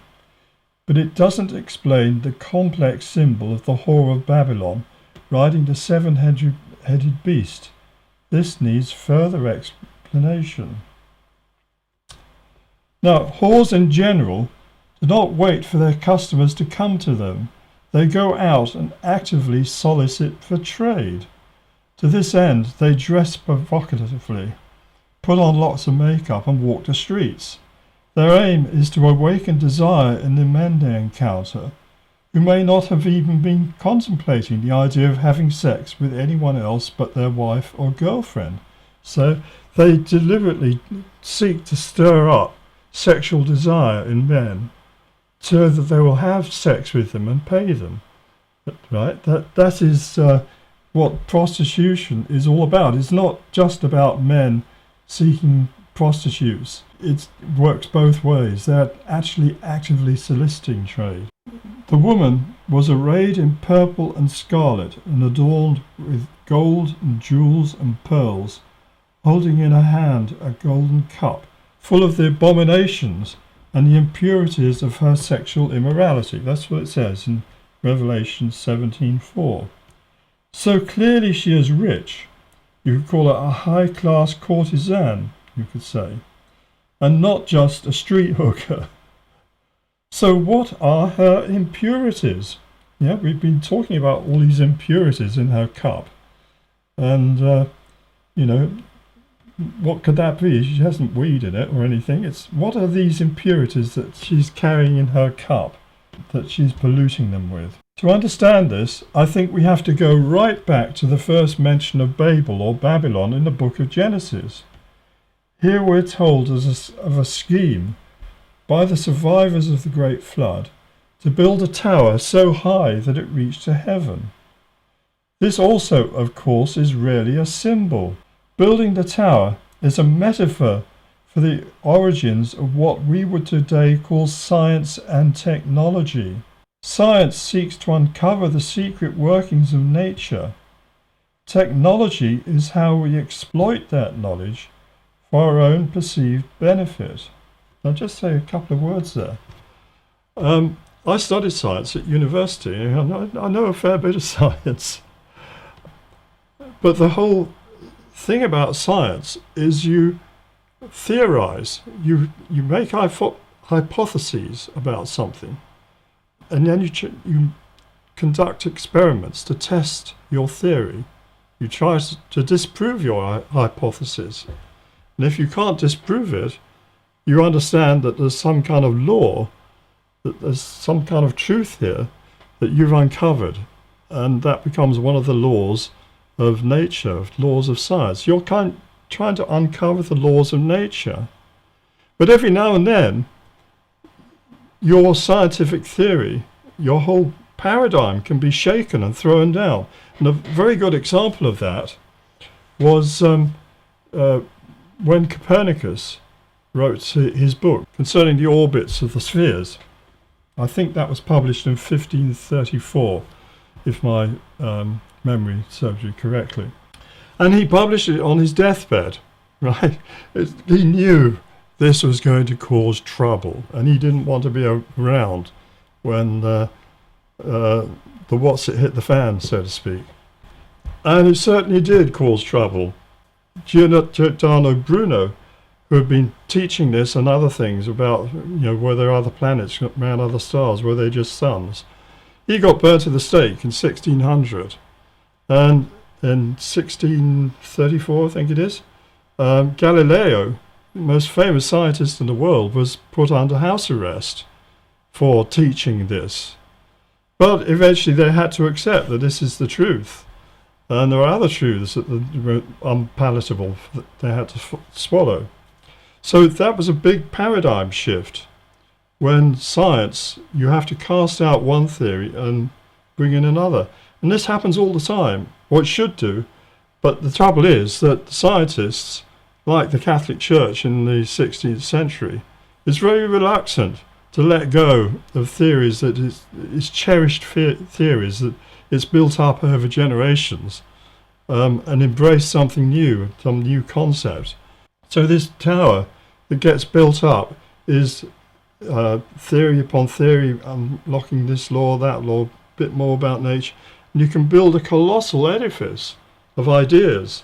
but it doesn't explain the complex symbol of the whore of Babylon riding the seven-headed beast. This needs further explanation. Now, whores in general do not wait for their customers to come to them. They go out and actively solicit for trade. To this end, they dress provocatively, put on lots of makeup and walk the streets. Their aim is to awaken desire in the men they encounter, who may not have even been contemplating the idea of having sex with anyone else but their wife or girlfriend. So they deliberately seek to stir up sexual desire in men so that they will have sex with them and pay them. Right? That is what prostitution is all about. It's not just about men seeking prostitutes. It works both ways. They're actually actively soliciting trade. The woman was arrayed in purple and scarlet and adorned with gold and jewels and pearls, holding in her hand a golden cup full of the abominations and the impurities of her sexual immorality. That's what it says in Revelation 17:4. So clearly she is rich. You could call her a high-class courtesan, you could say, and not just a street hooker. So what are her impurities? Yeah, we've been talking about all these impurities in her cup. And, what could that be? She hasn't weed in it or anything. What are these impurities that she's carrying in her cup that she's polluting them with? To understand this, I think we have to go right back to the first mention of Babel or Babylon in the book of Genesis. Here we're told of a scheme by the survivors of the Great Flood to build a tower so high that it reached to heaven. This also, of course, is really a symbol. Building the tower is a metaphor for the origins of what we would today call science and technology. Science seeks to uncover the secret workings of nature. Technology is how we exploit that knowledge for our own perceived benefit. I'll just say a couple of words there. I studied science at university, and I know a fair bit of science. But the whole thing about science is you theorize, you make hypotheses about something, and then you conduct experiments to test your theory. You try to disprove your hypothesis. And if you can't disprove it, you understand that there's some kind of law, that there's some kind of truth here that you've uncovered. And that becomes one of the laws of nature, of laws of science. You're trying to uncover the laws of nature. But every now and then, your scientific theory, your whole paradigm can be shaken and thrown down. And a very good example of that was when Copernicus wrote his book concerning the orbits of the spheres. I think that was published in 1534, if my memory serves you correctly. And he published it on his deathbed, right? He knew this was going to cause trouble, and he didn't want to be around when the what's-it hit the fan, so to speak. And it certainly did cause trouble. Giordano Bruno, who had been teaching this and other things about, were there other planets around other stars, were they just suns? He got burnt at the stake in 1600. And in 1634, I think it is, Galileo, the most famous scientist in the world, was put under house arrest for teaching this. But eventually they had to accept that this is the truth. And there are other truths that were unpalatable that they had to swallow. So that was a big paradigm shift. When science, you have to cast out one theory and bring in another. And this happens all the time, or it should do. But the trouble is that scientists, like the Catholic Church in the 16th century, is very reluctant to let go of theories that is cherished theories that it's built up over generations, and embrace something new, some new concept. So this tower that gets built up is theory upon theory, unlocking this law, that law, a bit more about nature. And you can build a colossal edifice of ideas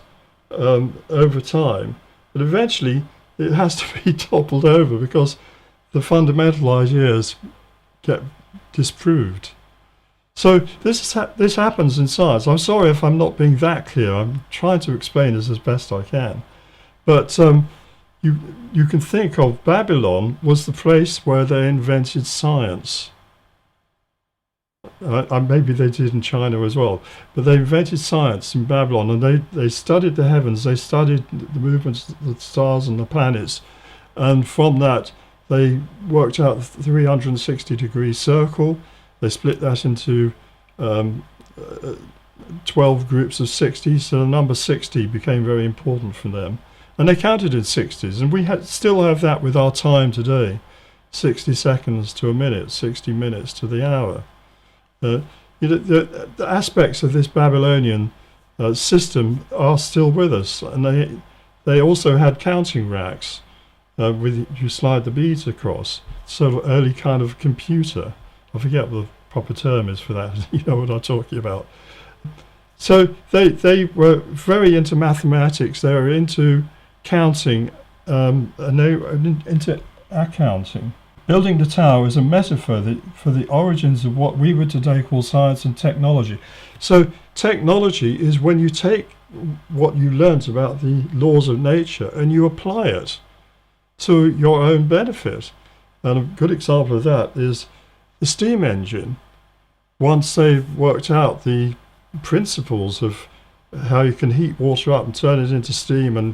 over time, but eventually it has to be toppled over because the fundamental ideas get disproved. So this happens in science. I'm sorry if I'm not being that clear. I'm trying to explain this as best I can. But you can think of Babylon was the place where they invented science. Maybe they did in China as well. But they invented science in Babylon, and they studied the heavens. They studied the movements of the stars and the planets. And from that, they worked out the 360-degree circle. They split that into 12 groups of 60, so the number 60 became very important for them. And they counted in 60s, and we still have that with our time today. 60 seconds to a minute, 60 minutes to the hour. The aspects of this Babylonian system are still with us, and they also had counting racks you slide the beads across, sort of early kind of computer. I forget what the proper term is for that. You know what I'm talking about. So they were very into mathematics. They were into counting, and they were into accounting. Building the tower is a metaphor for the origins of what we would today call science and technology. So technology is when you take what you learnt about the laws of nature and you apply it to your own benefit. And a good example of that is the steam engine. Once they've worked out the principles of how you can heat water up and turn it into steam, and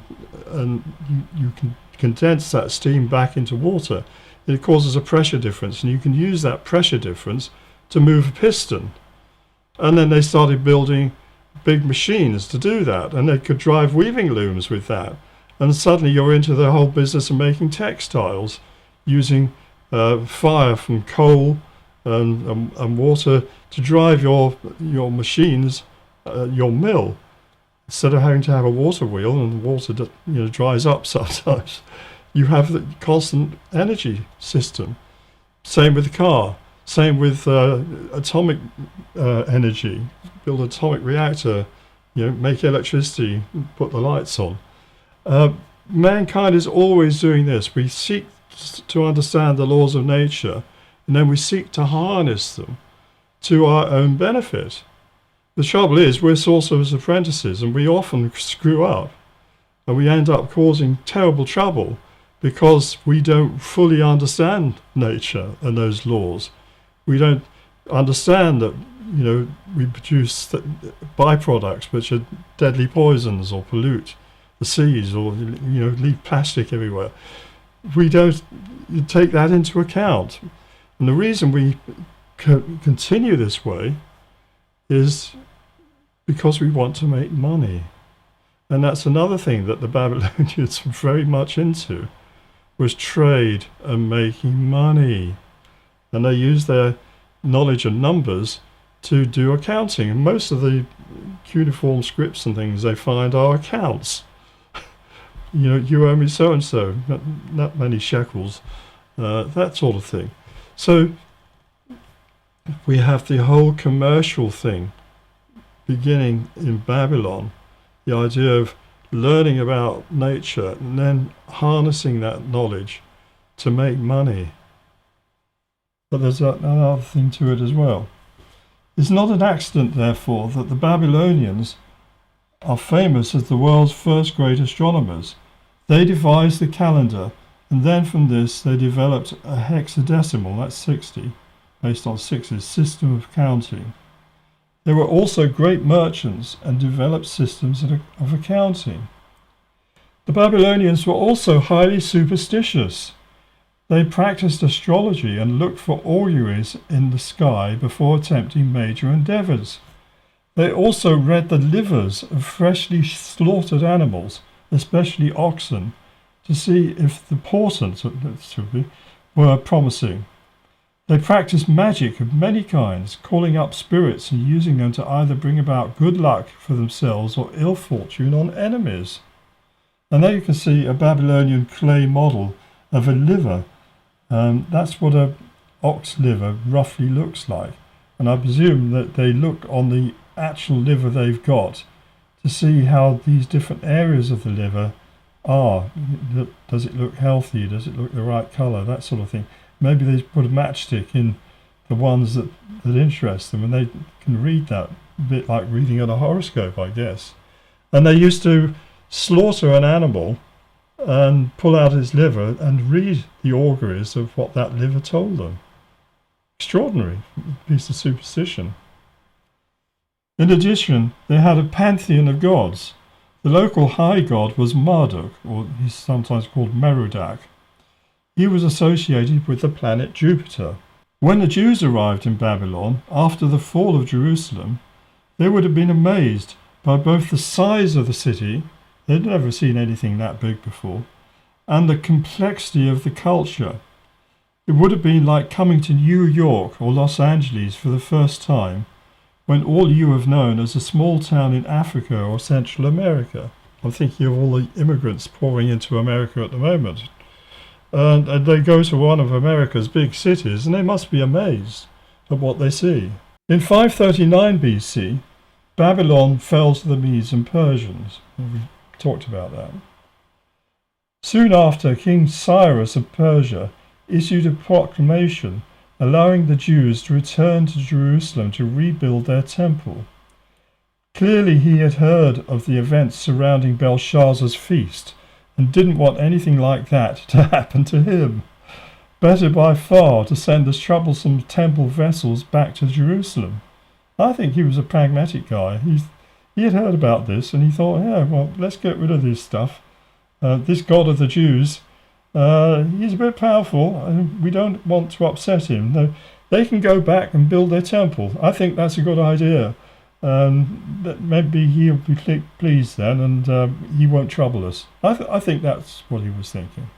you can condense that steam back into water, it causes a pressure difference, and you can use that pressure difference to move a piston. And then they started building big machines to do that, and they could drive weaving looms with that. And suddenly you're into the whole business of making textiles using fire from coal and water to drive your machines, your mill, instead of having to have a water wheel, and the water dries up sometimes. You have the constant energy system. Same with the car. Same with atomic energy. Build an atomic reactor, make electricity, put the lights on. Mankind is always doing this. We seek to understand the laws of nature, and then we seek to harness them to our own benefit. The trouble is, we're sorcerers' apprentices, and we often screw up, and we end up causing terrible trouble because we don't fully understand nature and those laws. We don't understand that, we produce byproducts which are deadly poisons or pollute the seas or, leave plastic everywhere. We don't take that into account. And the reason we continue this way is because we want to make money. And that's another thing that the Babylonians were very much into, was trade and making money. And they used their knowledge of numbers to do accounting. And most of the cuneiform scripts and things they find are accounts. You owe me so-and-so, not many shekels, that sort of thing. So we have the whole commercial thing beginning in Babylon, the idea of learning about nature and then harnessing that knowledge to make money. But there's another thing to it as well. It's not an accident, therefore, that the Babylonians are famous as the world's first great astronomers. They devised the calendar, and then from this they developed a hexadecimal, that's 60, based on sixes, system of counting. They were also great merchants and developed systems of accounting. The Babylonians were also highly superstitious. They practiced astrology and looked for auguries in the sky before attempting major endeavours. They also read the livers of freshly slaughtered animals, especially oxen, to see if the portents were promising. They practiced magic of many kinds, calling up spirits and using them to either bring about good luck for themselves or ill fortune on enemies. And there you can see a Babylonian clay model of a liver. That's what an ox liver roughly looks like. And I presume that they look on the actual liver they've got to see how these different areas of the liver are. Does it look healthy? Does it look the right colour? That sort of thing. Maybe they put a matchstick in the ones that interest them, and they can read that, a bit like reading on a horoscope, I guess. And they used to slaughter an animal and pull out his liver and read the auguries of what that liver told them. Extraordinary piece of superstition. In addition, they had a pantheon of gods. The local high god was Marduk, or he's sometimes called Merodach. He was associated with the planet Jupiter. When the Jews arrived in Babylon after the fall of Jerusalem, they would have been amazed by both the size of the city, they'd never seen anything that big before, and the complexity of the culture. It would have been like coming to New York or Los Angeles for the first time, when all you have known as a small town in Africa or Central America. I'm thinking of all the immigrants pouring into America at the moment. And they go to one of America's big cities and they must be amazed at what they see. In 539 BC, Babylon fell to the Medes and Persians. We talked about that. Soon after, King Cyrus of Persia issued a proclamation allowing the Jews to return to Jerusalem to rebuild their temple. Clearly he had heard of the events surrounding Belshazzar's feast and didn't want anything like that to happen to him. Better by far to send the troublesome temple vessels back to Jerusalem. I think he was a pragmatic guy. He had heard about this and he thought, let's get rid of this stuff. This God of the Jews, He's a bit powerful, and we don't want to upset him. No, they can go back and build their temple. I think that's a good idea. Maybe he'll be pleased then, and he won't trouble us. I think that's what he was thinking.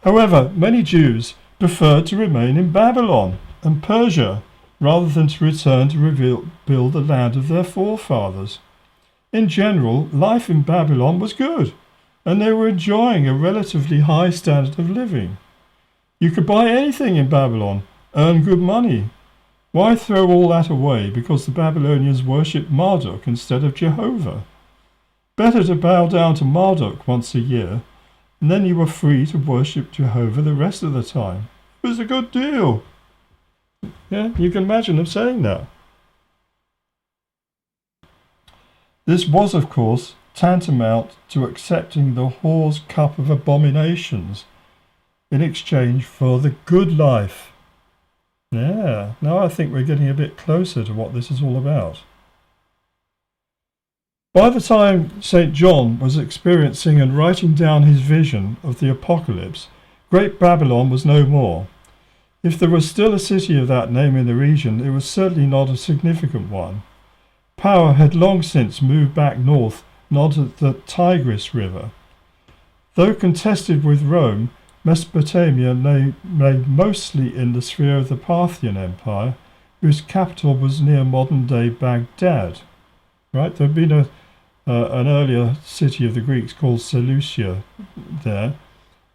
However, many Jews preferred to remain in Babylon and Persia rather than to return to rebuild the land of their forefathers. In general, life in Babylon was good, and they were enjoying a relatively high standard of living. You could buy anything in Babylon, earn good money. Why throw all that away because the Babylonians worshipped Marduk instead of Jehovah? Better to bow down to Marduk once a year, and then you were free to worship Jehovah the rest of the time. It was a good deal. Yeah, you can imagine them saying that. This was, of course, tantamount to accepting the whore's cup of abominations in exchange for the good life. Yeah, now I think we're getting a bit closer to what this is all about. By the time St. John was experiencing and writing down his vision of the apocalypse, Great Babylon was no more. If there was still a city of that name in the region, it was certainly not a significant one. Power had long since moved back north, not at the Tigris River. Though contested with Rome, Mesopotamia lay mostly in the sphere of the Parthian Empire, whose capital was near modern-day Baghdad. Right, there had been an earlier city of the Greeks called Seleucia there,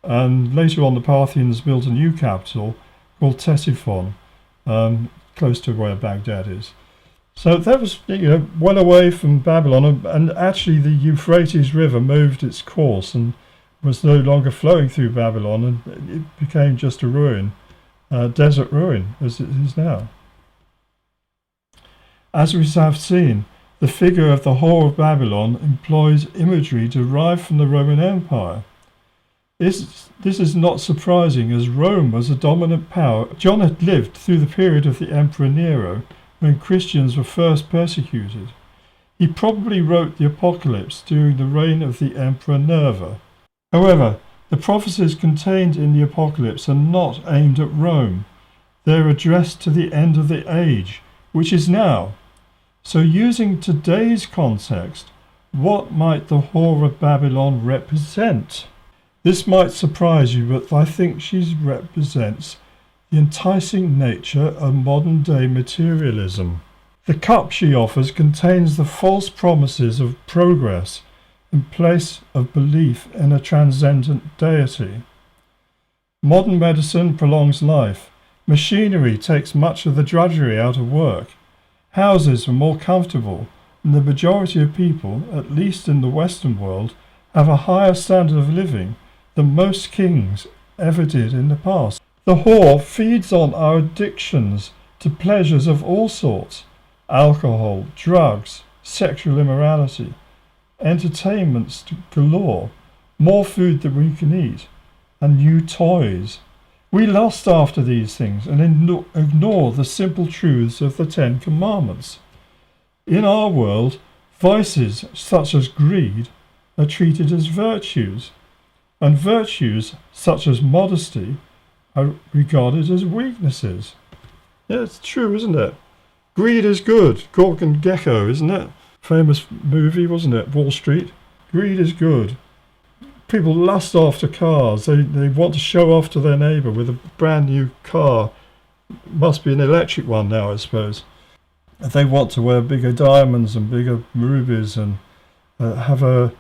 and later on the Parthians built a new capital called Ctesiphon, close to where Baghdad is. So that was, well away from Babylon, and actually the Euphrates River moved its course and was no longer flowing through Babylon, and it became just a ruin, desert ruin, as it is now. As we have seen, the figure of the whore of Babylon employs imagery derived from the Roman Empire. This is not surprising, as Rome was a dominant power. John had lived through the period of the Emperor Nero, when Christians were first persecuted. He probably wrote the Apocalypse during the reign of the Emperor Nerva. However, the prophecies contained in the Apocalypse are not aimed at Rome. They're addressed to the end of the age, which is now. So using today's context, what might the whore of Babylon represent? This might surprise you, but I think she represents the enticing nature of modern-day materialism. The cup she offers contains the false promises of progress in place of belief in a transcendent deity. Modern medicine prolongs life. Machinery takes much of the drudgery out of work. Houses are more comfortable, and the majority of people, at least in the Western world, have a higher standard of living than most kings ever did in the past. The whore feeds on our addictions to pleasures of all sorts: alcohol, drugs, sexual immorality, entertainments galore, more food than we can eat, and new toys. We lust after these things and ignore the simple truths of the Ten Commandments. In our world, vices such as greed are treated as virtues, and virtues such as modesty are regarded as weaknesses. Yeah, it's true, isn't it? Greed is good. Gork and Gecko, isn't it? Famous movie, wasn't it? Wall Street. Greed is good. People lust after cars. They want to show off to their neighbour with a brand new car. Must be an electric one now, I suppose. They want to wear bigger diamonds and bigger rubies and have a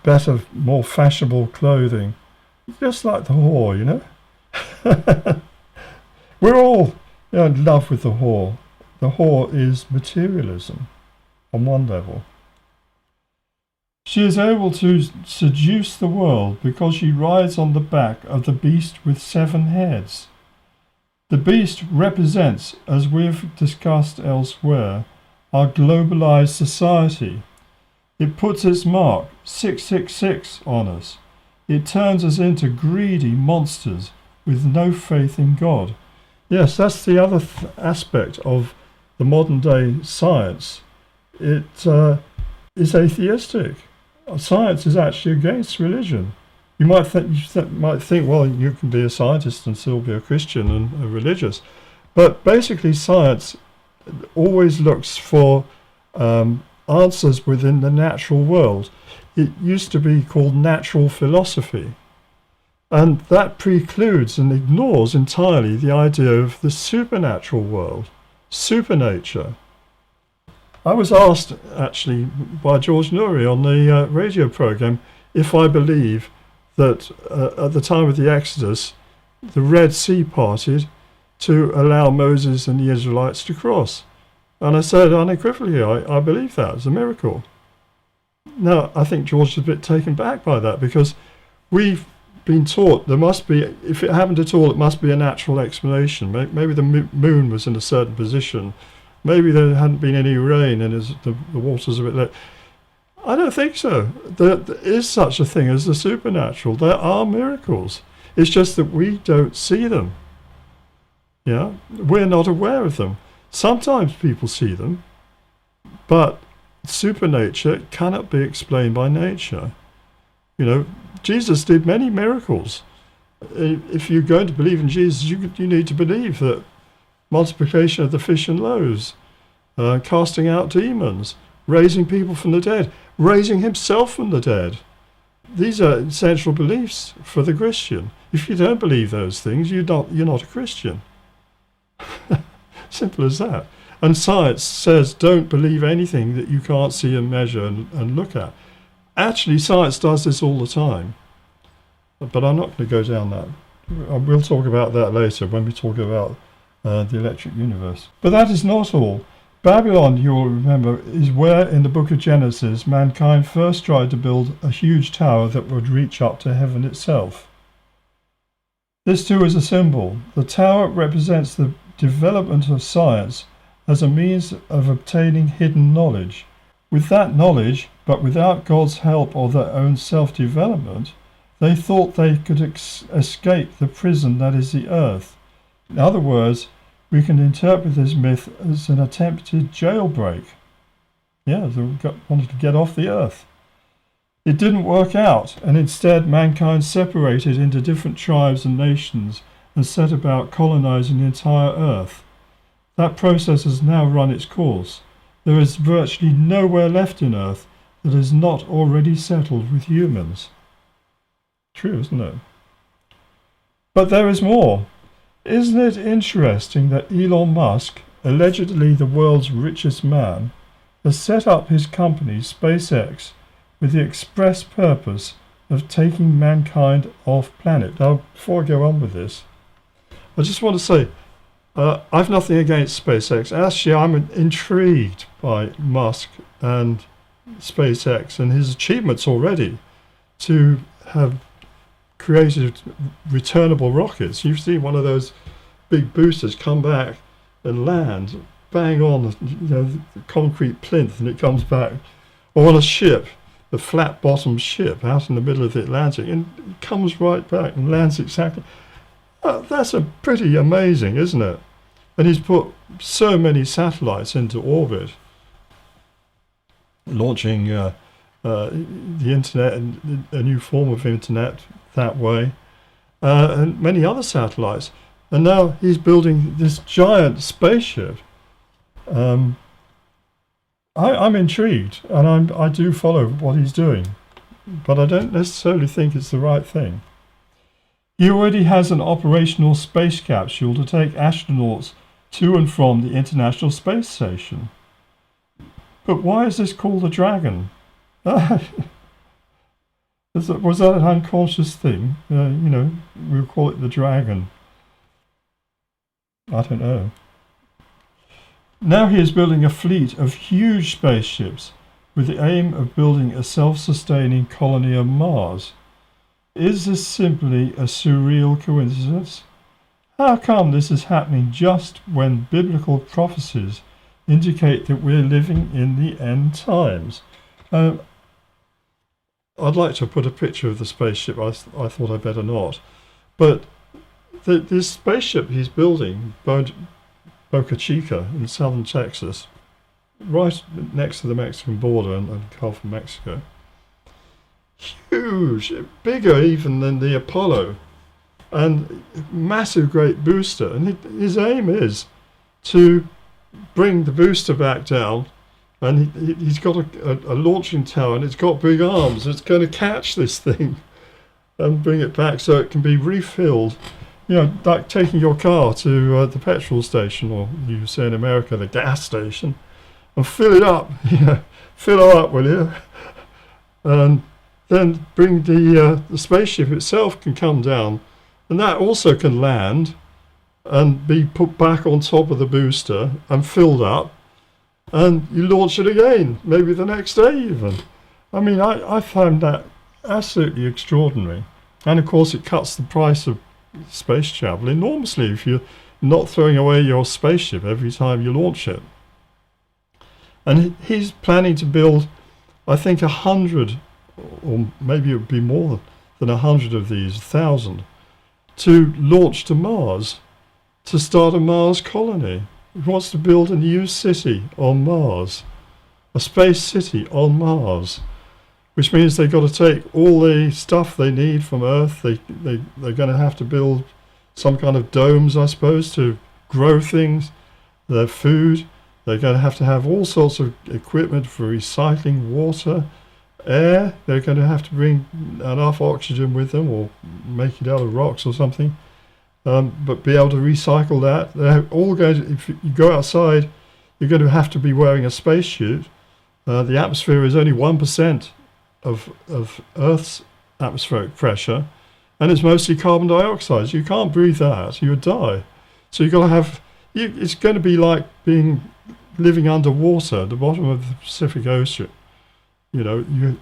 better, more fashionable clothing. Just like the whore, you know? We're all in love with the whore. The whore is materialism on one level. She is able to seduce the world because she rides on the back of the beast with 7 heads. The beast represents, as we've discussed elsewhere, our globalized society. It puts its mark, 666, on us. It turns us into greedy monsters with no faith in God. Yes, that's the other aspect of the modern day science. It is atheistic. Science is actually against religion. You might think, well, you can be a scientist and still be a Christian and a religious, but basically, science always looks for answers within the natural world. It used to be called natural philosophy, and that precludes and ignores entirely the idea of the supernatural world, supernature. I was asked, actually, by George Nuri on the radio program if I believe that at the time of the Exodus, the Red Sea parted to allow Moses and the Israelites to cross. And I said unequivocally, I believe that. It's a miracle. Now, I think George is a bit taken back by that, because we've been taught there must be, if it happened at all, it must be a natural explanation. Maybe the moon was in a certain position. Maybe there hadn't been any rain and the water's a bit low. I don't think so. There is such a thing as the supernatural. There are miracles. It's just that we don't see them. Yeah, we're not aware of them. Sometimes people see them, but supernature cannot be explained by nature. You know, Jesus did many miracles. If you're going to believe in Jesus, you need to believe that multiplication of the fish and loaves, casting out demons, raising people from the dead, raising himself from the dead. These are essential beliefs for the Christian. If you don't believe those things, you're not a Christian. Simple as that. And science says don't believe anything that you can't see and measure and look at. Actually, science does this all the time. But I'm not going to go down that. We'll talk about that later when we talk about the electric universe. But that is not all. Babylon, you'll remember, is where in the book of Genesis mankind first tried to build a huge tower that would reach up to heaven itself. This too is a symbol. The tower represents the development of science as a means of obtaining hidden knowledge. With that knowledge, but without God's help or their own self-development, they thought they could escape the prison that is the earth. In other words, we can interpret this myth as an attempted jailbreak. Yeah, they wanted to get off the earth. It didn't work out, and instead mankind separated into different tribes and nations and set about colonizing the entire earth. That process has now run its course. There is virtually nowhere left in earth that is not already settled with humans. True, isn't it? But there is more. Isn't it interesting that Elon Musk, allegedly the world's richest man, has set up his company SpaceX with the express purpose of taking mankind off planet? Now, before I go on with this, I just want to say, I've nothing against SpaceX. Actually, I'm intrigued by Musk and SpaceX and his achievements already to have created returnable rockets. You see one of those big boosters come back and land bang on the concrete plinth, and it comes back, or on a ship, the flat-bottomed ship out in the middle of the Atlantic, and it comes right back and lands exactly. That's a pretty amazing, isn't it? And he's put so many satellites into orbit, launching the internet and a new form of internet that way, and many other satellites. And now he's building this giant spaceship. I'm intrigued, and I do follow what he's doing, but I don't necessarily think it's the right thing. He already has an operational space capsule to take astronauts to and from the International Space Station. But why is this called a dragon? Was that an unconscious thing? We'll call it the dragon. I don't know. Now he is building a fleet of huge spaceships with the aim of building a self-sustaining colony on Mars. Is this simply a surreal coincidence? How come this is happening just when biblical prophecies indicate that we're living in the end times? I'd like to put a picture of the spaceship. I thought I'd better not. But this spaceship he's building, Boca Chica in southern Texas, right next to the Mexican border and Gulf of Mexico, huge, bigger even than the Apollo, and massive, great booster. And his aim is to bring the booster back down, and he's got a launching tower, and it's got big arms. It's going to catch this thing and bring it back so it can be refilled. You know, like taking your car to the petrol station, or you say in America, the gas station, and fill it up. You know, fill her up, will you? And then bring the spaceship itself can come down, and that also can land and be put back on top of the booster and filled up, and you launch it again, maybe the next day even. I mean, I found that absolutely extraordinary. And of course it cuts the price of space travel enormously if you're not throwing away your spaceship every time you launch it. And he's planning to build, I think, 100, or maybe it would be more than 100 of these, 1,000, to launch to Mars, to start a Mars colony. He wants to build a new city on Mars, a space city on Mars, which means they've got to take all the stuff they need from Earth. They're going to have to build some kind of domes, I suppose, to grow things, their food. They're going to have all sorts of equipment for recycling water, air. They're going to have to bring enough oxygen with them, or make it out of rocks or something. But be able to recycle that. They're all going to, if you go outside, you're going to have to be wearing a spacesuit. The atmosphere is only 1% of Earth's atmospheric pressure, and it's mostly carbon dioxide. So you can't breathe that, you would die. So you've got to have, it's going to be like living underwater at the bottom of the Pacific Ocean. You know,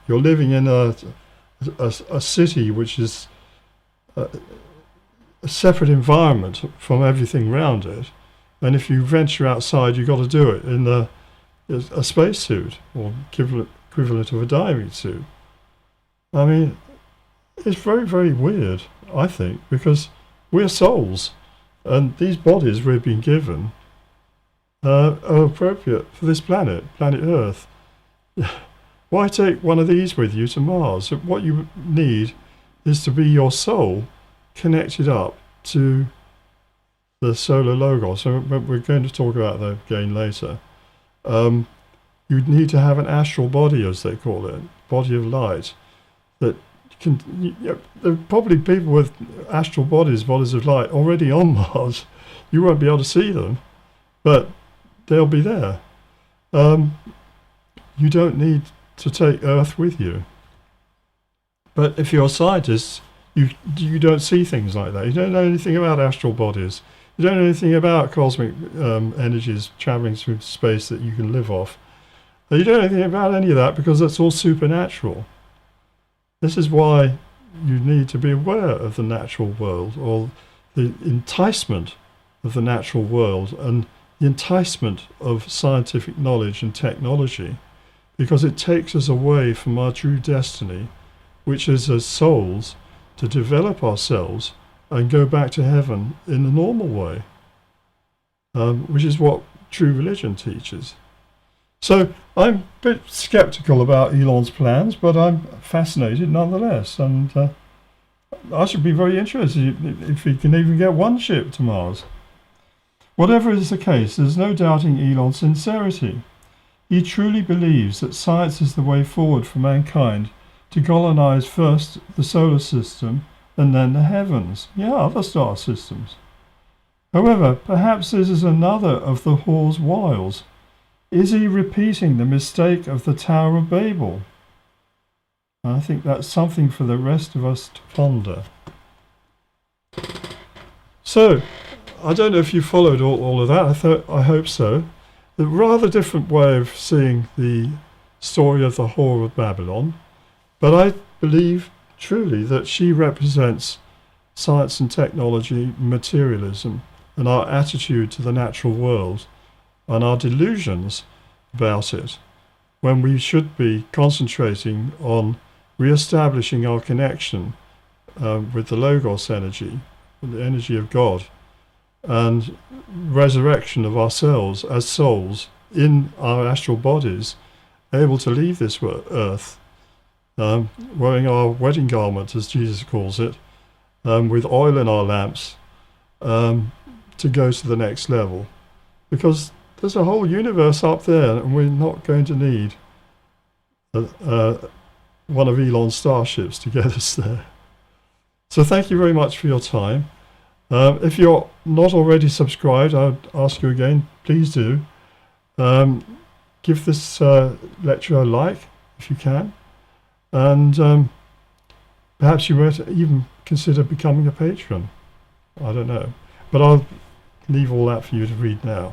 you're living in a city which is a separate environment from everything around it, and if you venture outside, you've got to do it in a spacesuit, or equivalent of a diving suit. I mean, it's very, very weird, I think, because we're souls, and these bodies we've been given are appropriate for this planet Earth. Why take one of these with you to Mars? What you need is to be your soul connected up to the solar logos. So we're going to talk about that again later. You need to have an astral body, as they call it, body of light, that can. There are probably people with astral bodies of light, already on Mars. You won't be able to see them, but they'll be there. You don't need to take Earth with you. But if you're a scientist, you don't see things like that. You don't know anything about astral bodies. You don't know anything about cosmic energies traveling through space that you can live off. You don't know anything about any of that, because that's all supernatural. This is why you need to be aware of the natural world, or the enticement of the natural world, and the enticement of scientific knowledge and technology, because it takes us away from our true destiny, which is as souls to develop ourselves and go back to heaven in the normal way, which is what true religion teaches. So I'm a bit sceptical about Elon's plans, but I'm fascinated nonetheless, and I should be very interested if he can even get one ship to Mars. Whatever is the case, there's no doubting Elon's sincerity. He truly believes that science is the way forward for mankind to colonize first the solar system and then the heavens, other star systems. However, perhaps this is another of the whore's wiles. Is he repeating the mistake of the Tower of Babel? I think that's something for the rest of us to ponder. So, I don't know if you followed all of that. I hope so. A rather different way of seeing the story of the whore of Babylon, but I believe truly that she represents science and technology, materialism, and our attitude to the natural world, and our delusions about it, when we should be concentrating on re-establishing our connection with the Logos energy, the energy of God, and resurrection of ourselves as souls in our astral bodies, able to leave this earth wearing our wedding garment, as Jesus calls it, with oil in our lamps, to go to the next level. Because there's a whole universe up there, and we're not going to need one of Elon's starships to get us there. So thank you very much for your time. If you're not already subscribed, I would ask you again, please do. Give this lecture a like if you can. And perhaps you might even consider becoming a patron. I don't know. But I'll leave all that for you to read now.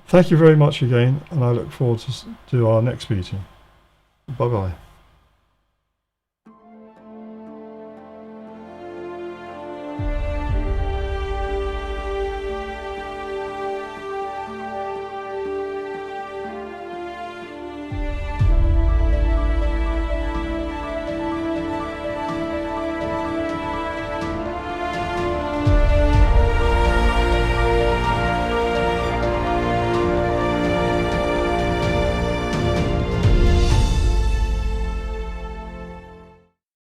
Thank you very much again, and I look forward to our next meeting. Bye-bye.